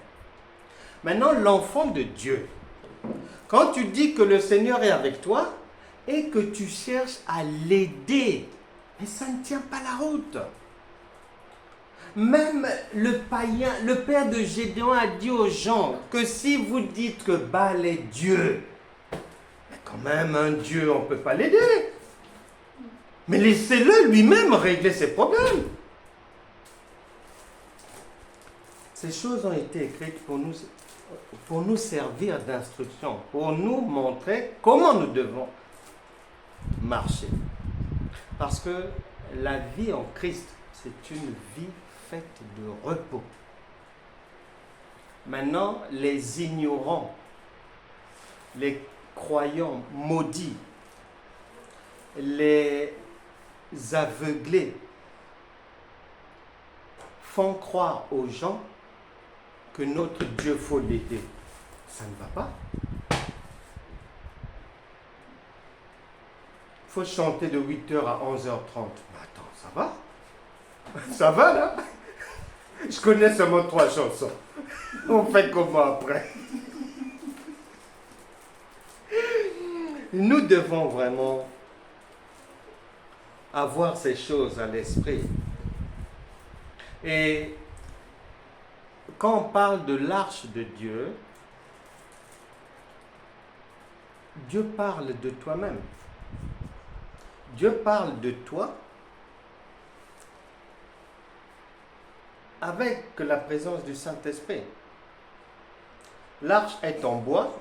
Speaker 1: Maintenant, l'enfant de Dieu, quand tu dis que le Seigneur est avec toi et que tu cherches à l'aider, mais ça ne tient pas la route. Même le païen, le père de Gédéon a dit aux gens que si vous dites que Baal est Dieu, mais quand même un Dieu, on ne peut pas l'aider. Mais laissez-le lui-même régler ses problèmes. Ces choses ont été écrites pour nous servir d'instruction, pour nous montrer comment nous devons marcher. Parce que la vie en Christ, c'est une vie faite de repos. Maintenant, les ignorants, les croyants maudits, les aveuglés font croire aux gens que notre Dieu faut l'aider. Ça ne va pas. Il faut chanter de 8h à 11h30. Mais attends, ça va? Ça va là? Je connais seulement 3 chansons. On fait comment après? Nous devons vraiment avoir ces choses à l'esprit. Et quand on parle de l'arche de Dieu, Dieu parle de toi-même. Dieu parle de toi avec la présence du Saint-Esprit. L'arche est en bois.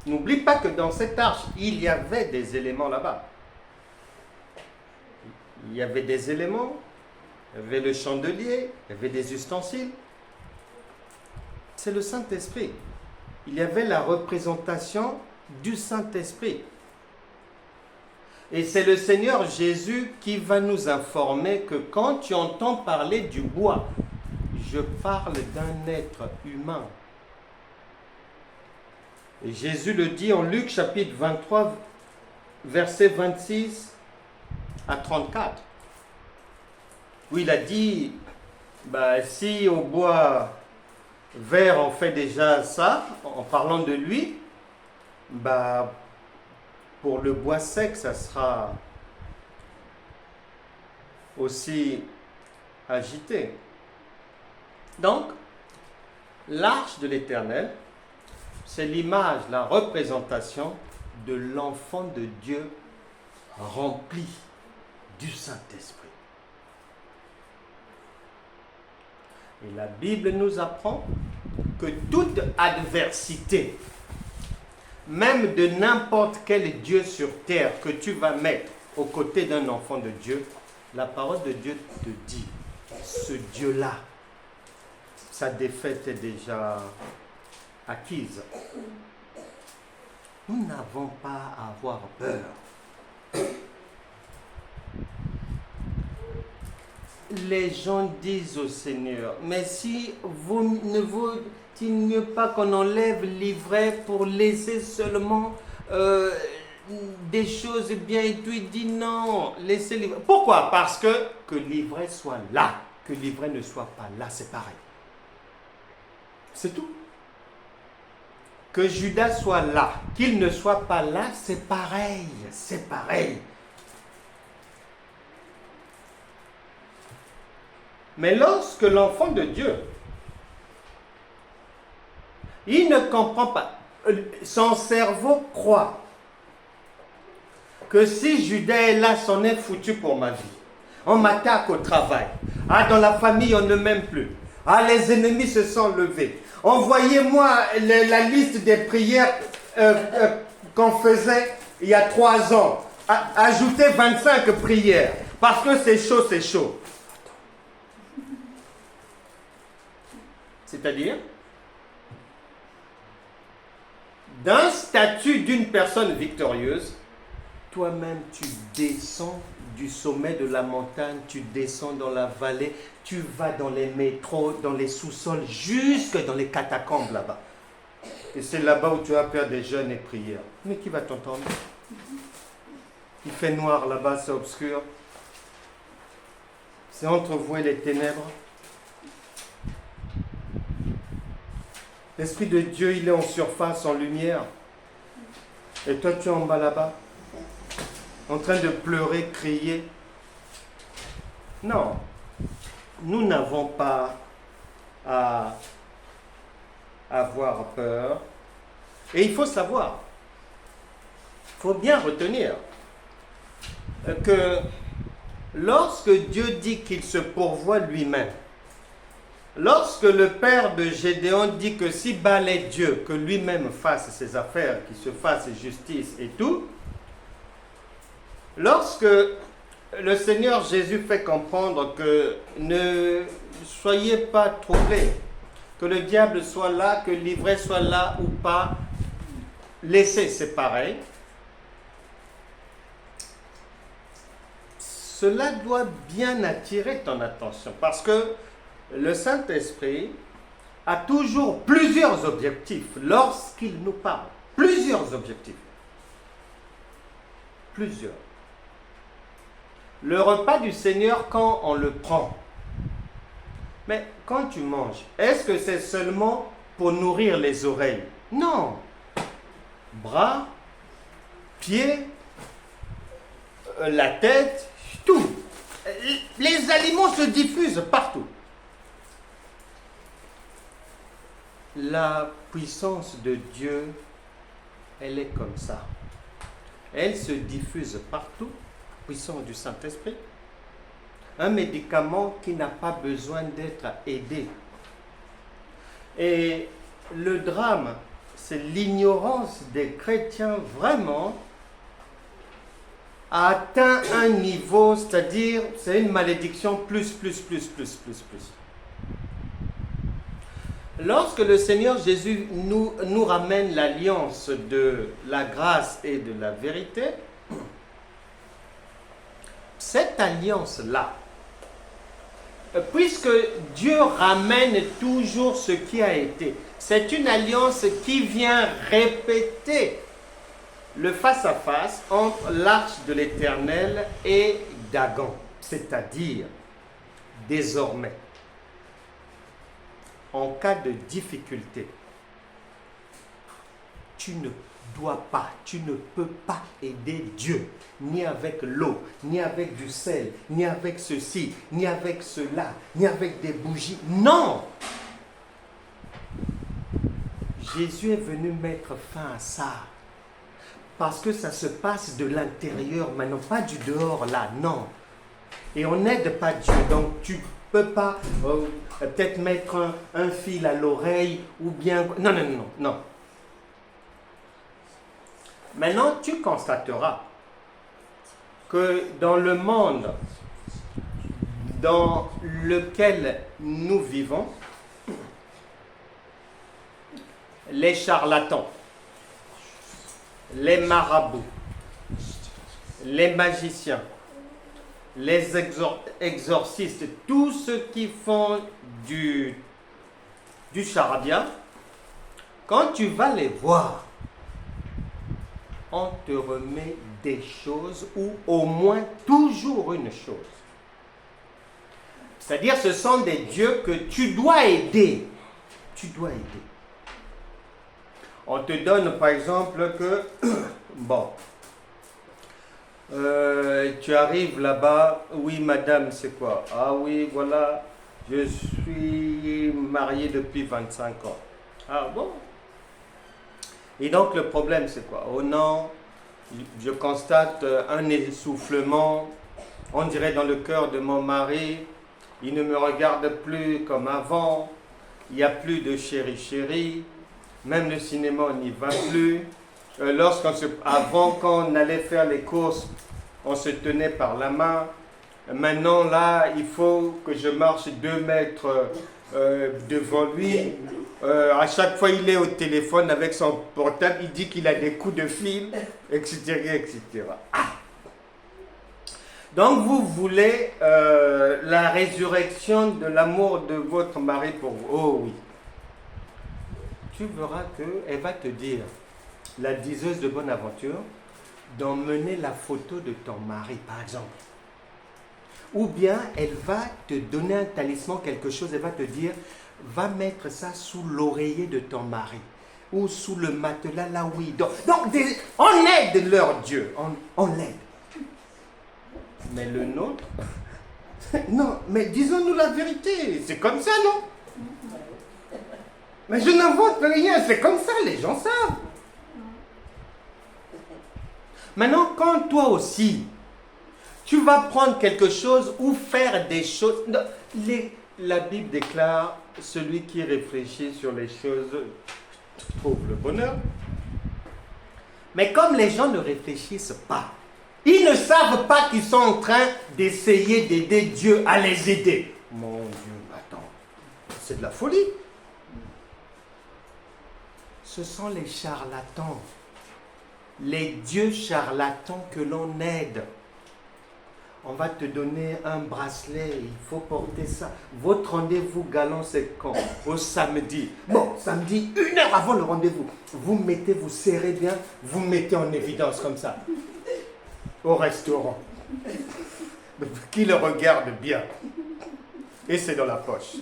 Speaker 1: N'oublie pas que dans cette arche, il y avait des éléments là-bas. Il y avait des éléments, il y avait le chandelier, il y avait des ustensiles. C'est le Saint-Esprit. Il y avait la représentation du Saint-Esprit. Et c'est le Seigneur Jésus qui va nous informer que quand tu entends parler du bois, je parle d'un être humain. Et Jésus le dit en Luc chapitre 23, versets 26 à 34. Où il a dit, si au bois vert on fait déjà ça, en parlant de lui, pour le bois sec, ça sera aussi agité. Donc, l'arche de l'Éternel, c'est l'image, la représentation de l'enfant de Dieu rempli du Saint-Esprit. Et la Bible nous apprend que toute adversité, même de n'importe quel Dieu sur terre que tu vas mettre aux côtés d'un enfant de Dieu, la parole de Dieu te dit, ce Dieu-là, sa défaite est déjà acquise. Nous n'avons pas à avoir peur. Les gens disent au Seigneur, mais si vous ne vaut-il mieux pas qu'on enlève l'ivraie pour laisser seulement des choses bien et tout, il dit non, laissez l'ivraie. Pourquoi? Parce que l'ivraie soit là, que l'ivraie ne soit pas là, c'est pareil. C'est tout. Que Judas soit là, qu'il ne soit pas là, c'est pareil, c'est pareil. Mais lorsque l'enfant de Dieu Il ne comprend pas. Son cerveau croit que si Judas est là, c'en est foutu pour ma vie. On m'attaque au travail. Ah, dans la famille, on ne m'aime plus. Ah, les ennemis se sont levés. Envoyez-moi la liste des prières qu'on faisait il y a 3 ans. Ajoutez 25 prières. Parce que c'est chaud, c'est chaud. C'est-à-dire, d'un statut d'une personne victorieuse, toi-même tu descends du sommet de la montagne, tu descends dans la vallée, tu vas dans les métros, dans les sous-sols, jusque dans les catacombes là-bas. Et c'est là-bas où tu vas faire des jeûnes et prières. Mais qui va t'entendre? Il fait noir là-bas, c'est obscur. C'est entre vous et les ténèbres. L'Esprit de Dieu, il est en surface, en lumière. Et toi, tu es en bas là-bas, en train de pleurer, crier. Non, nous n'avons pas à avoir peur. Et il faut savoir, il faut bien retenir que lorsque Dieu dit qu'il se pourvoit lui-même, lorsque le père de Gédéon dit que si Baal est Dieu, que lui-même fasse ses affaires, qu'il se fasse justice et tout, lorsque le Seigneur Jésus fait comprendre que ne soyez pas troublés, que le diable soit là, que l'ivresse soit là ou pas, laissez, c'est pareil. Cela doit bien attirer ton attention parce que le Saint-Esprit a toujours plusieurs objectifs lorsqu'il nous parle. Plusieurs objectifs. Plusieurs. Le repas du Seigneur, quand on le prend, mais quand tu manges, est-ce que c'est seulement pour nourrir les oreilles? Non. Bras, pieds, la tête, tout. Les aliments se diffusent partout. La puissance de Dieu, elle est comme ça. Elle se diffuse partout, puissance du Saint-Esprit. Un médicament qui n'a pas besoin d'être aidé. Et le drame, c'est l'ignorance des chrétiens vraiment a atteint un niveau, c'est-à-dire c'est une malédiction plus. Lorsque le Seigneur Jésus nous ramène l'alliance de la grâce et de la vérité, cette alliance-là, puisque Dieu ramène toujours ce qui a été, c'est une alliance qui vient répéter le face-à-face entre l'arche de l'Éternel et Dagon, c'est-à-dire désormais, en cas de difficulté, tu ne dois pas, tu ne peux pas aider Dieu, ni avec l'eau, ni avec du sel, ni avec ceci, ni avec cela, ni avec des bougies. Non! Jésus est venu mettre fin à ça. Parce que ça se passe de l'intérieur, maintenant, pas du dehors là, non. Et on n'aide pas Dieu, donc tu ne peux pas peut-être mettre un fil à l'oreille ou bien... Non. Maintenant, tu constateras que dans le monde dans lequel nous vivons, les charlatans, les marabouts, les magiciens, les exorcistes, tous ceux qui font du charabia, quand tu vas les voir, on te remet des choses ou au moins toujours une chose. C'est-à-dire ce sont des dieux que tu dois aider. Tu dois aider. On te donne par exemple que, tu arrives là-bas, oui madame, c'est quoi? Ah oui, voilà, je suis marié depuis 25 ans. Ah bon? Et donc le problème c'est quoi? Oh non, je constate un essoufflement, on dirait dans le cœur de mon mari, il ne me regarde plus comme avant, il n'y a plus de chéri chéri, même le cinéma on n'y va plus. Avant quand on allait faire les courses, on se tenait par la main. Maintenant là, il faut que je marche 2 mètres devant lui. À chaque fois, il est au téléphone avec son portable, il dit qu'il a des coups de fil, etc. etc. Donc, vous voulez la résurrection de l'amour de votre mari pour vous. Oh oui. Tu verras qu'elle va te dire, la diseuse de bonne aventure, d'emmener la photo de ton mari, par exemple. Ou bien, elle va te donner un talisman, quelque chose, elle va te dire, va mettre ça sous l'oreiller de ton mari ou sous le matelas là où il dort. Donc, on aide leur Dieu, on l'aide. Mais le nôtre, non, mais disons-nous la vérité, c'est comme ça, non? Mais je n'invente rien, c'est comme ça, les gens savent. Maintenant, quand toi aussi, tu vas prendre quelque chose ou faire des choses, la Bible déclare, celui qui réfléchit sur les choses trouve le bonheur. Mais comme les gens ne réfléchissent pas, ils ne savent pas qu'ils sont en train d'essayer d'aider Dieu à les aider. Mon Dieu, attends, c'est de la folie. Ce sont les charlatans, les dieux charlatans que l'on aide. On va te donner un bracelet, il faut porter ça. Votre rendez-vous galant, c'est quand? Au samedi. Bon, samedi, 1 heure avant le rendez-vous. Vous serrez bien, vous mettez en évidence comme ça. Au restaurant. Qui le regarde bien. Et c'est dans la poche.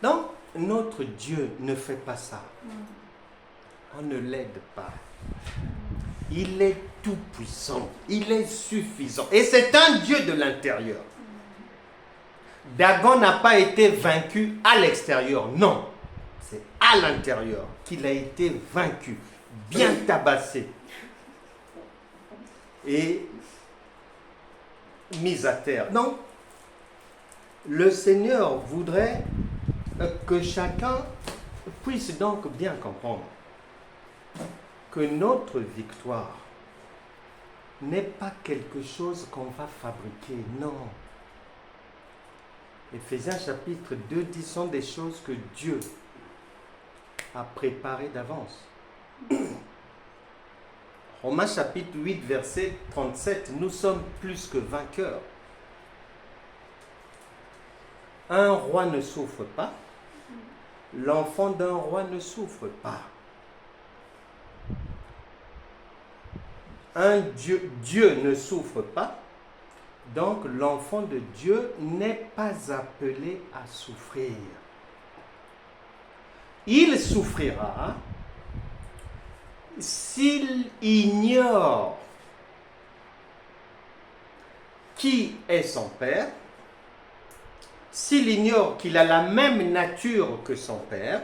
Speaker 1: Donc, notre Dieu ne fait pas ça. On ne l'aide pas. Il est tout puissant, il est suffisant. Et c'est un Dieu de l'intérieur. Dagon n'a pas été vaincu à l'extérieur, non. C'est à l'intérieur qu'il a été vaincu, bien tabassé et mis à terre. Donc, le Seigneur voudrait que chacun puisse donc bien comprendre que notre victoire n'est pas quelque chose qu'on va fabriquer, non. Éphésiens chapitre 2 dit sont des choses que Dieu a préparées d'avance. Romains chapitre 8 verset 37, nous sommes plus que vainqueurs. Un roi ne souffre pas, l'enfant d'un roi ne souffre pas. Dieu ne souffre pas, donc l'enfant de Dieu n'est pas appelé à souffrir. Il souffrira s'il ignore qui est son père, s'il ignore qu'il a la même nature que son père,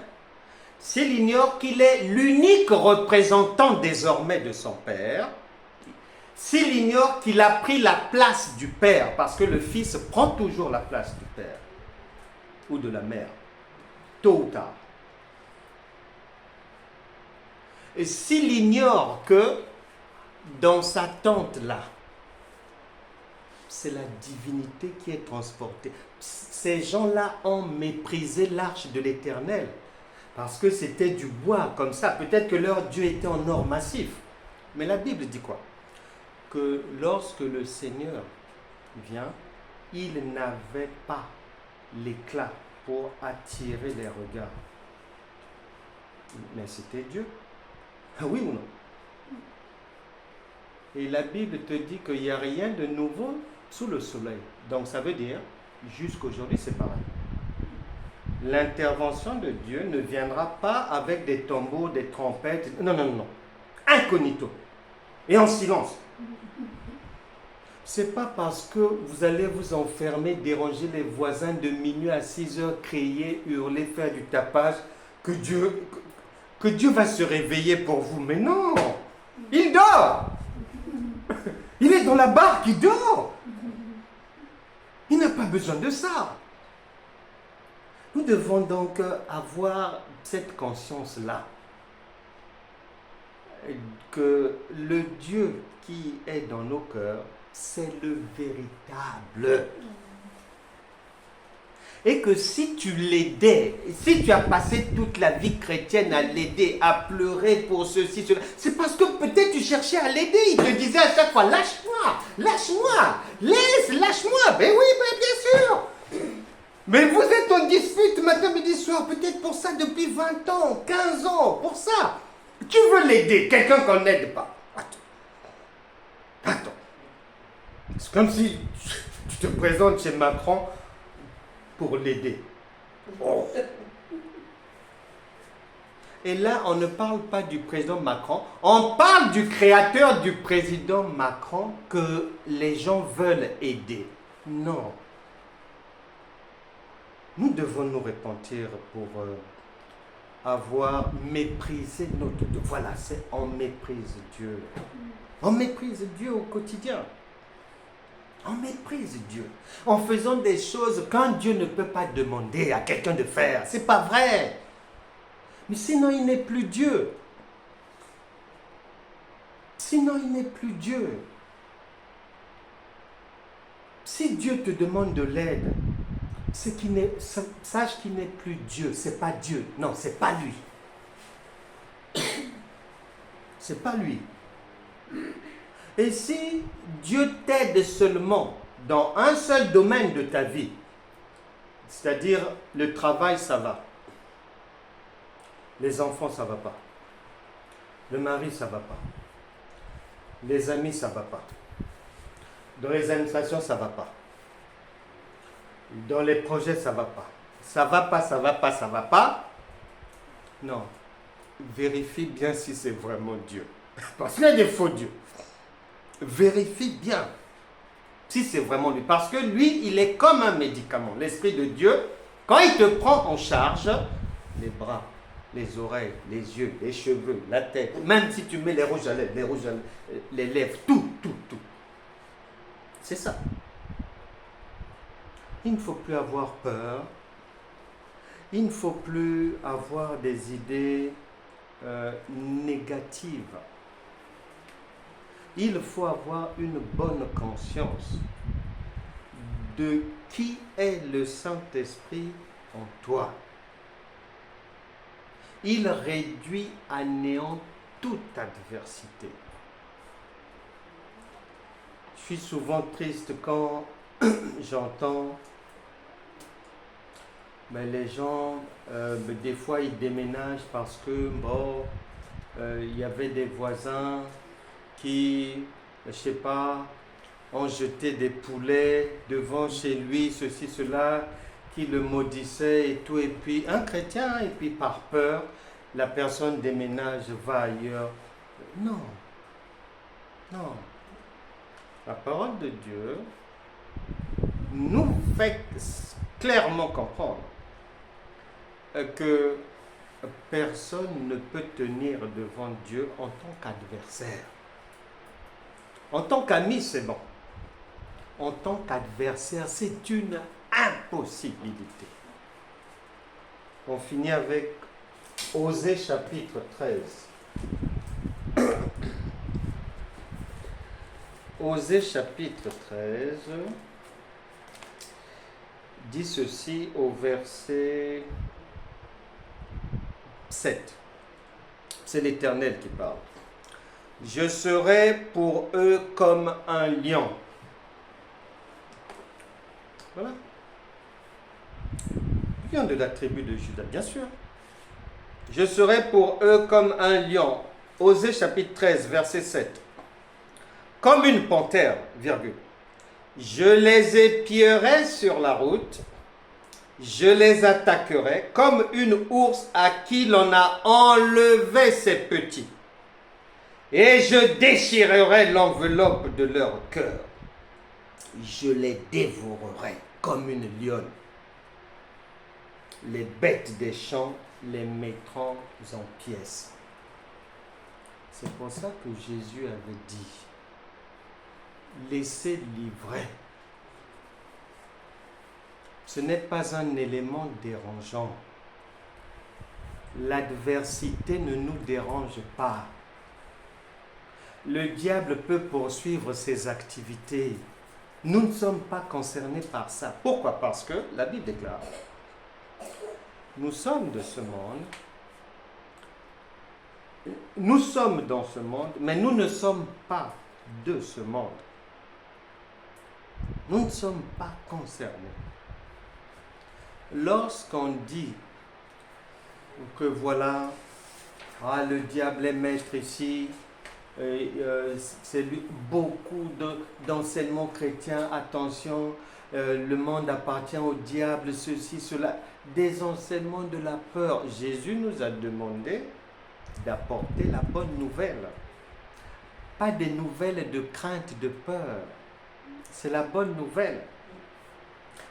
Speaker 1: s'il ignore qu'il est l'unique représentant désormais de son père, s'il ignore qu'il a pris la place du père, parce que le fils prend toujours la place du père ou de la mère, tôt ou tard. Et s'il ignore que dans sa tente-là, c'est la divinité qui est transportée. Ces gens-là ont méprisé l'arche de l'Éternel parce que c'était du bois comme ça. Peut-être que leur Dieu était en or massif. Mais la Bible dit quoi? Que lorsque le Seigneur vient, il n'avait pas l'éclat pour attirer les regards. Mais c'était Dieu. Oui ou non? Et la Bible te dit qu'il n'y a rien de nouveau sous le soleil. Donc ça veut dire, jusqu'aujourd'hui c'est pareil. L'intervention de Dieu ne viendra pas avec des tambours, des trompettes. Non, non, non. Incognito. Et en silence. C'est pas parce que vous allez vous enfermer, déranger les voisins de minuit à 6 heures, crier, hurler, faire du tapage, que que Dieu va se réveiller pour vous. Mais non, il dort. Il est dans la barque, il dort. Il n'a pas besoin de ça. Nous devons donc avoir cette conscience-là, que le Dieu qui est dans nos cœurs, c'est le véritable. Et que si tu l'aidais, si tu as passé toute la vie chrétienne à l'aider, à pleurer pour ceci, cela, c'est parce que peut-être tu cherchais à l'aider. Il te disait à chaque fois, lâche-moi, lâche-moi, lâche-moi. Ben oui, ben bien sûr. Mais vous êtes en dispute matin, midi, soir, peut-être pour ça depuis 20 ans, 15 ans, pour ça. Tu veux l'aider, quelqu'un qu'on n'aide pas. Attends. C'est comme si tu te présentes chez Macron pour l'aider. Oh. Et là, on ne parle pas du président Macron, on parle du créateur du président Macron que les gens veulent aider. Non. Nous devons nous repentir pour avoir méprisé notre Dieu. Voilà, c'est on méprise Dieu. On méprise Dieu au quotidien. On méprise Dieu. En faisant des choses quand Dieu ne peut pas demander à quelqu'un de faire. C'est pas vrai. Mais sinon, il n'est plus Dieu. Sinon, il n'est plus Dieu. Si Dieu te demande de l'aide, c'est qu'il n'est, sache qu'il n'est plus Dieu. C'est pas Dieu. Non, c'est pas lui. C'est pas lui. Et si Dieu t'aide seulement dans un seul domaine de ta vie, c'est-à-dire le travail, ça va. Les enfants, ça va pas. Le mari, ça va pas. Les amis, ça va pas. Dans les administrations, ça va pas. Dans les projets, ça va pas. Ça va pas, ça va pas, ça va pas. Non. Vérifie bien si c'est vraiment Dieu. Parce qu'il y a des faux dieux. Vérifie bien si c'est vraiment lui. Parce que lui, il est comme un médicament. L'Esprit de Dieu, quand il te prend en charge, les bras, les oreilles, les yeux, les cheveux, la tête, même si tu mets les rouges à lèvres, les lèvres, tout. C'est ça. Il ne faut plus avoir peur. Il ne faut plus avoir des idées négatives. Il faut avoir une bonne conscience de qui est le Saint-Esprit en toi. Il réduit à néant toute adversité. Je suis souvent triste quand j'entends les gens, des fois ils déménagent parce que il y avait des voisins qui, je sais pas, ont jeté des poulets devant chez lui, ceci, cela, qui le maudissait et tout, et puis un chrétien, et puis par peur, la personne déménage, va ailleurs. Non. La parole de Dieu nous fait clairement comprendre que personne ne peut tenir devant Dieu en tant qu'adversaire. En tant qu'ami, c'est bon. En tant qu'adversaire, c'est une impossibilité. On finit avec Osée chapitre 13. Osée chapitre 13 dit ceci au verset 7. C'est l'Éternel qui parle. Je serai pour eux comme un lion. Voilà. Lion de la tribu de Juda, bien sûr. Je serai pour eux comme un lion. Osée chapitre 13, verset 7. Comme une panthère, virgule. Je les épierai sur la route. Je les attaquerai comme une ours à qui l'on a enlevé ses petits. Et je déchirerai l'enveloppe de leur cœur. Je les dévorerai comme une lionne. Les bêtes des champs les mettront en pièces. C'est pour ça que Jésus avait dit, laissez livrer. Ce n'est pas un élément dérangeant. L'adversité ne nous dérange pas. Le diable peut poursuivre ses activités. Nous ne sommes pas concernés par ça. Pourquoi? Parce que la Bible déclare, nous sommes de ce monde, nous sommes dans ce monde, mais nous ne sommes pas de ce monde. Nous ne sommes pas concernés. Lorsqu'on dit que voilà, le diable est maître ici, c'est beaucoup d'enseignements chrétiens, attention, le monde appartient au diable, ceci, cela, des enseignements de la peur. Jésus nous a demandé d'apporter la bonne nouvelle, pas des nouvelles de crainte, de peur, c'est la bonne nouvelle.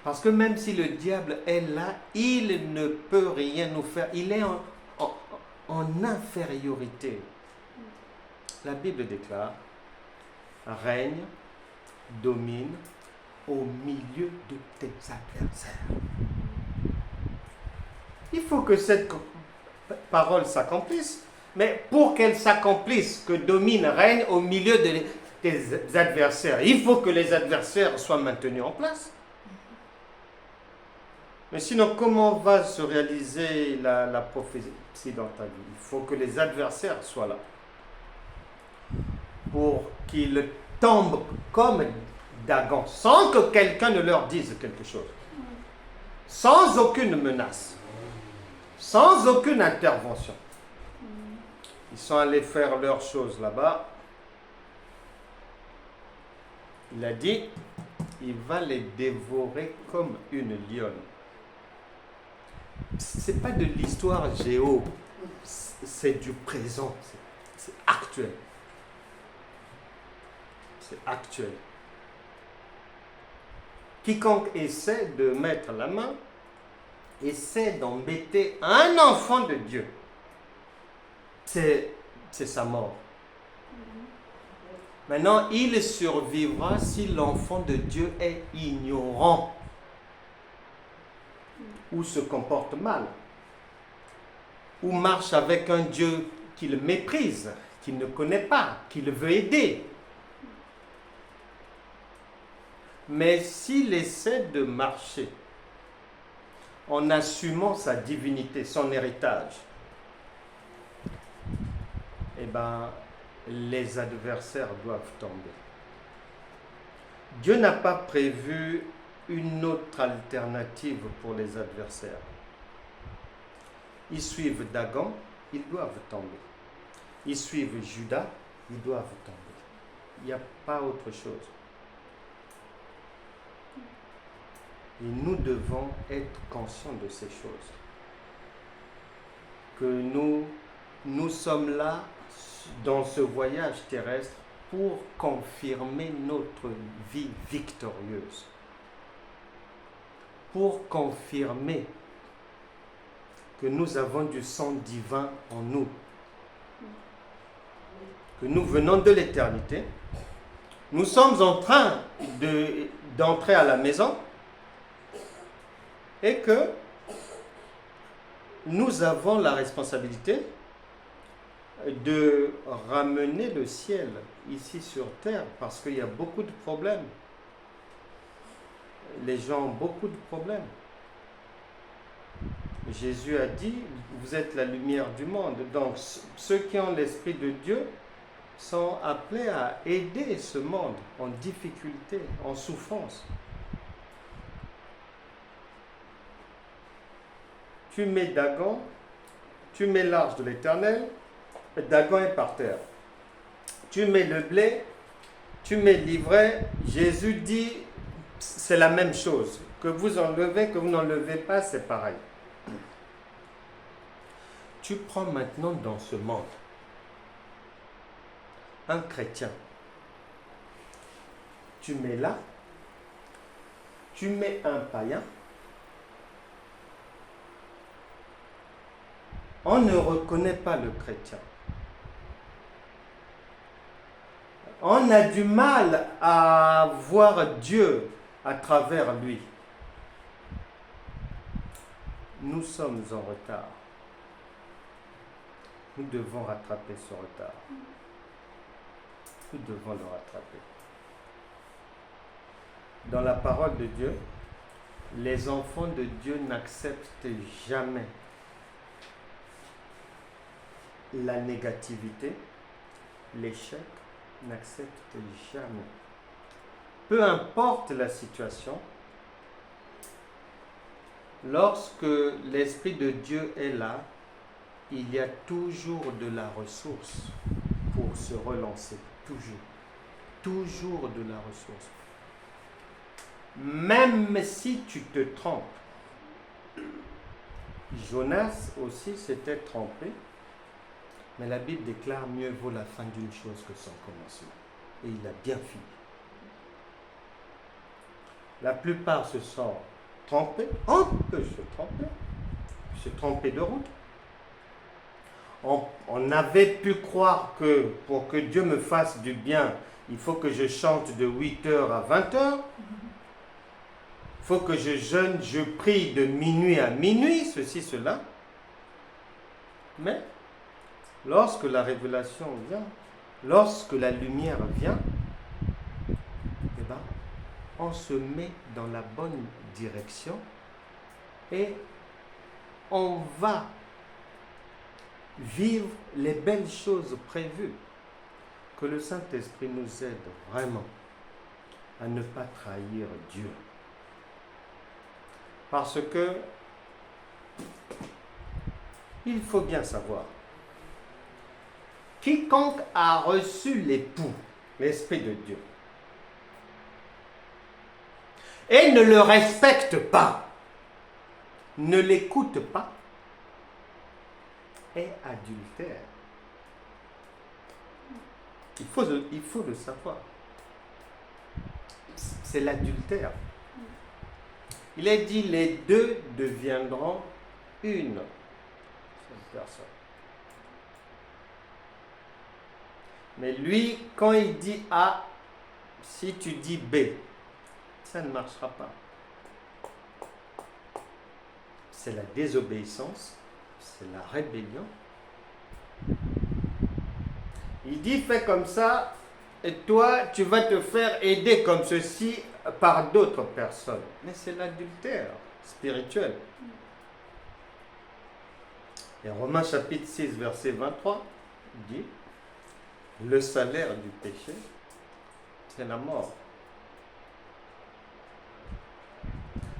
Speaker 1: Parce que même si le diable est là, il ne peut rien nous faire, il est en infériorité. La Bible déclare, règne, domine au milieu de tes adversaires. Il faut que cette parole s'accomplisse. Mais pour qu'elle s'accomplisse, que domine, règne au milieu de tes adversaires, il faut que les adversaires soient maintenus en place. Mais sinon, comment va se réaliser la prophétie dans ta vie? Il faut que les adversaires soient là. Pour qu'ils tombent comme Dagon, sans que quelqu'un ne leur dise quelque chose. Sans aucune menace. Sans aucune intervention. Ils sont allés faire leurs choses là-bas. Il a dit, il va les dévorer comme une lionne. C'est pas de l'histoire géo, c'est du présent, c'est actuel. C'est actuel. Quiconque essaie de mettre la main, essaie d'embêter un enfant de Dieu, c'est sa mort. Maintenant, il survivra si l'enfant de Dieu est ignorant ou se comporte mal, ou marche avec un Dieu qu'il méprise, qu'il ne connaît pas, qu'il veut aider. Mais s'il essaie de marcher en assumant sa divinité, son héritage, eh bien, les adversaires doivent tomber. Dieu n'a pas prévu une autre alternative pour les adversaires. Ils suivent Dagon, ils doivent tomber. Ils suivent Judas, ils doivent tomber. Il n'y a pas autre chose. Et nous devons être conscients de ces choses. Que nous sommes là dans ce voyage terrestre pour confirmer notre vie victorieuse. Pour confirmer que nous avons du sang divin en nous. Que nous venons de l'éternité. Nous sommes en train d'entrer à la maison. Et que nous avons la responsabilité de ramener le ciel ici sur terre, parce qu'il y a beaucoup de problèmes. Les gens ont beaucoup de problèmes. Jésus a dit, vous êtes la lumière du monde. Donc, ceux qui ont l'Esprit de Dieu sont appelés à aider ce monde en difficulté, en souffrance. Tu mets Dagon, tu mets l'arche de l'Éternel, Dagon est par terre. Tu mets le blé, tu mets l'ivraie, Jésus dit, c'est la même chose. Que vous enlevez, que vous n'enlevez pas, c'est pareil. Tu prends maintenant dans ce monde un chrétien. Tu mets là, tu mets un païen, on ne reconnaît pas le chrétien. On a du mal à voir Dieu à travers lui. Nous sommes en retard. Nous devons rattraper ce retard. Nous devons le rattraper. Dans la parole de Dieu, les enfants de Dieu n'acceptent jamais la négativité, l'échec, n'acceptent jamais. Peu importe la situation, lorsque l'Esprit de Dieu est là, il y a toujours de la ressource pour se relancer. Toujours. Toujours de la ressource. Même si tu te trompes. Jonas aussi s'était trompé, mais la Bible déclare mieux vaut la fin d'une chose que son commencement. Et il a bien fini. La plupart se sont trompés. On peut se tromper de route. On avait pu croire que pour que Dieu me fasse du bien, il faut que je chante de 8h à 20h. Il faut que je jeûne, je prie de minuit à minuit, ceci, cela. Mais lorsque la révélation vient, lorsque la lumière vient, eh ben, on se met dans la bonne direction et on va vivre les belles choses prévues. Que le Saint-Esprit nous aide vraiment à ne pas trahir Dieu. Parce que il faut bien savoir, quiconque a reçu l'époux, l'Esprit de Dieu, et ne le respecte pas, ne l'écoute pas, est adultère. Il faut le savoir. C'est l'adultère. Il est dit, les deux deviendront une seule personne. Mais lui, quand il dit A, si tu dis B, ça ne marchera pas. C'est la désobéissance, c'est la rébellion. Il dit, fais comme ça, et toi, tu vas te faire aider comme ceci par d'autres personnes. Mais c'est l'adultère spirituel. Et Romains chapitre 6, verset 23, dit, le salaire du péché, c'est la mort.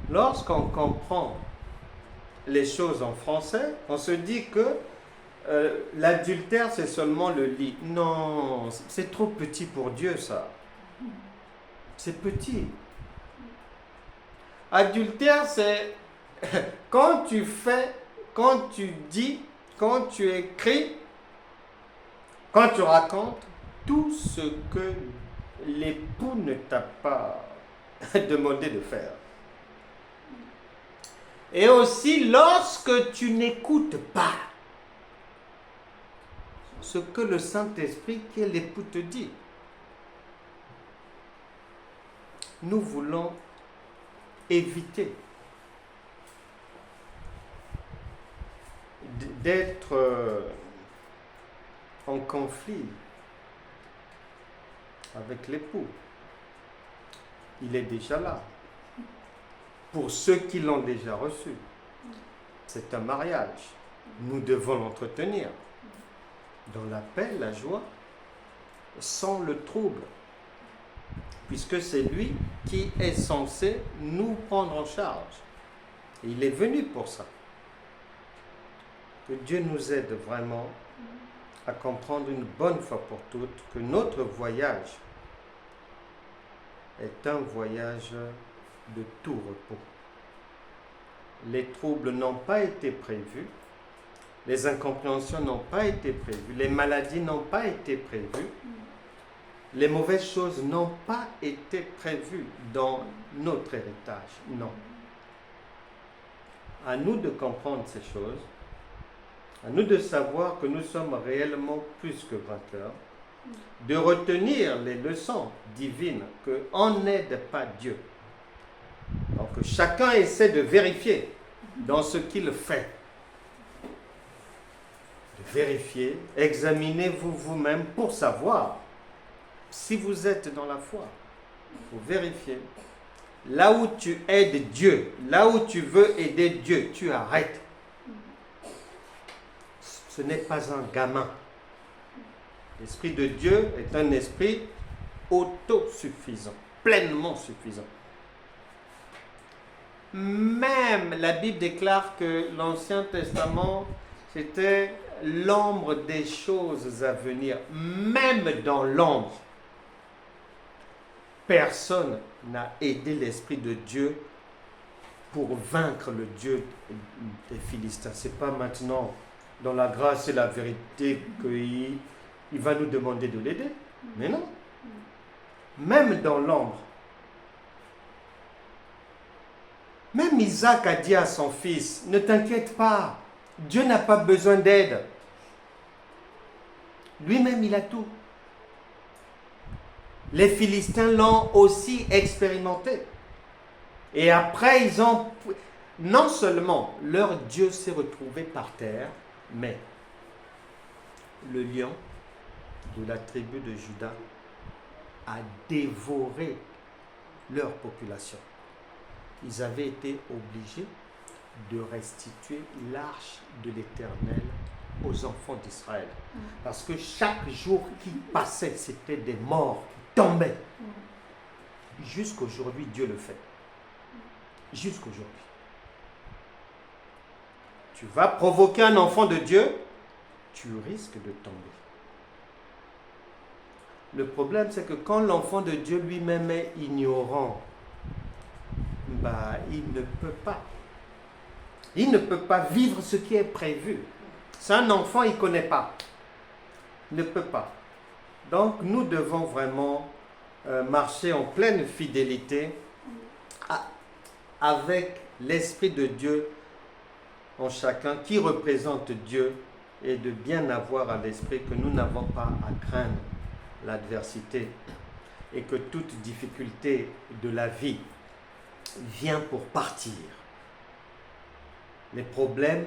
Speaker 1: Lorsqu'on comprend les choses en français, on se dit que l'adultère, c'est seulement le lit. Non, c'est trop petit pour Dieu, ça. C'est petit. Adultère, c'est quand tu fais, quand tu dis, quand tu écris, quand tu racontes tout ce que l'époux ne t'a pas demandé de faire. Et aussi lorsque tu n'écoutes pas ce que le Saint-Esprit, qui est l'époux, te dit. Nous voulons éviter d'être en conflit avec l'époux. Il est déjà là. Pour ceux qui l'ont déjà reçu, c'est un mariage. Nous devons l'entretenir dans la paix, la joie, sans le trouble, puisque c'est lui qui est censé nous prendre en charge. Et il est venu pour ça. Que Dieu nous aide vraiment à comprendre une bonne fois pour toutes que notre voyage est un voyage de tout repos. Les troubles n'ont pas été prévus, les incompréhensions n'ont pas été prévues, les maladies n'ont pas été prévues, les mauvaises choses n'ont pas été prévues dans notre héritage. Non. À nous de comprendre ces choses À nous de savoir que nous sommes réellement plus que vainqueurs, de retenir les leçons divines, qu'on n'aide pas Dieu. Donc chacun essaie de vérifier dans ce qu'il fait. De vérifier, examinez-vous vous-même pour savoir si vous êtes dans la foi. Il faut vérifier. Là où tu aides Dieu, là où tu veux aider Dieu, tu arrêtes. Ce n'est pas un gamin. L'Esprit de Dieu est un esprit autosuffisant, pleinement suffisant. Même la Bible déclare que l'Ancien Testament, c'était l'ombre des choses à venir. Même dans l'ombre, personne n'a aidé l'Esprit de Dieu pour vaincre le Dieu des Philistins. Ce n'est pas maintenant, dans la grâce et la vérité, qu'il va nous demander de l'aider. Mais non. Même dans l'ombre. Même Isaac a dit à son fils, ne t'inquiète pas, Dieu n'a pas besoin d'aide. Lui-même, il a tout. Les Philistins l'ont aussi expérimenté. Et après, non seulement leur Dieu s'est retrouvé par terre, mais le lion de la tribu de Juda a dévoré leur population. Ils avaient été obligés de restituer l'arche de l'Éternel aux enfants d'Israël. Parce que chaque jour qui passait, c'était des morts qui tombaient. Jusqu'aujourd'hui, Dieu le fait. Jusqu'aujourd'hui. Tu vas provoquer un enfant de Dieu, tu risques de tomber. Le problème, c'est que quand l'enfant de Dieu lui-même est ignorant, il ne peut pas. Il ne peut pas vivre ce qui est prévu. C'est un enfant, il ne connaît pas. Il ne peut pas. Donc, nous devons vraiment marcher en pleine fidélité avec l'Esprit de Dieu en chacun qui représente Dieu et de bien avoir à l'esprit que nous n'avons pas à craindre l'adversité et que toute difficulté de la vie vient pour partir. Les problèmes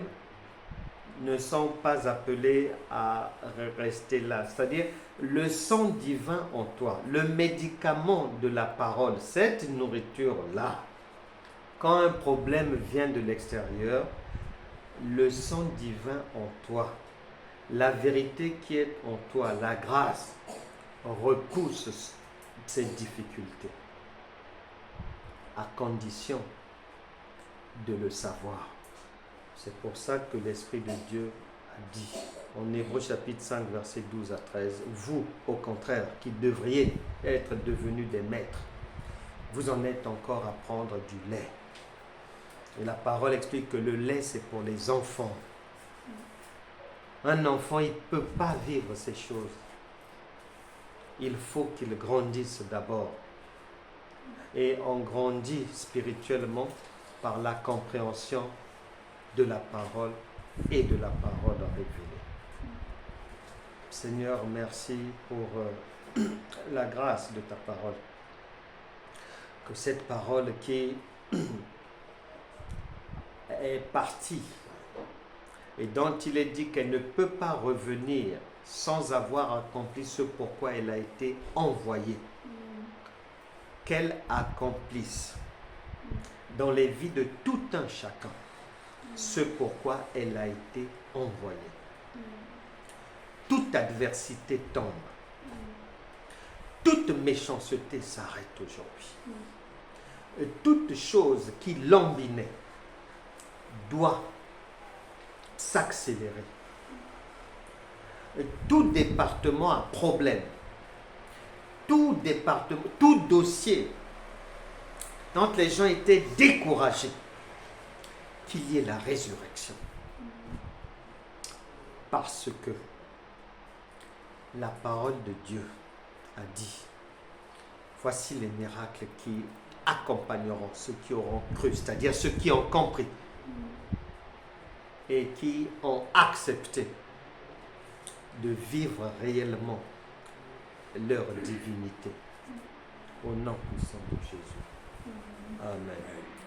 Speaker 1: ne sont pas appelés à rester là. C'est-à-dire, le sang divin en toi, le médicament de la parole, cette nourriture-là, quand un problème vient de l'extérieur, le sang divin en toi, la vérité qui est en toi, la grâce, repousse ces difficultés, à condition de le savoir. C'est pour ça que l'Esprit de Dieu a dit, en Hébreux chapitre 5, versets 12 à 13, vous, au contraire, qui devriez être devenus des maîtres, vous en êtes encore à prendre du lait. Et la parole explique que le lait, c'est pour les enfants. Un enfant, il ne peut pas vivre ces choses. Il faut qu'il grandisse d'abord. Et on grandit spirituellement par la compréhension de la parole et de la parole révélée. Seigneur, merci pour la grâce de ta parole. Que cette parole qui est partie et dont il est dit qu'elle ne peut pas revenir sans avoir accompli ce pourquoi elle a été envoyée, qu'elle accomplisse dans les vies de tout un chacun ce pourquoi elle a été envoyée. Toute adversité tombe. Toute méchanceté s'arrête aujourd'hui. Et toute chose qui l'embinait doit s'accélérer. Et tout département a problème. Tout département, tout dossier, dont les gens étaient découragés, qu'il y ait la résurrection. Parce que la parole de Dieu a dit, voici les miracles qui accompagneront ceux qui auront cru, c'est-à-dire ceux qui ont compris. et qui ont accepté de vivre réellement leur divinité. Au nom puissant de Jésus. Amen.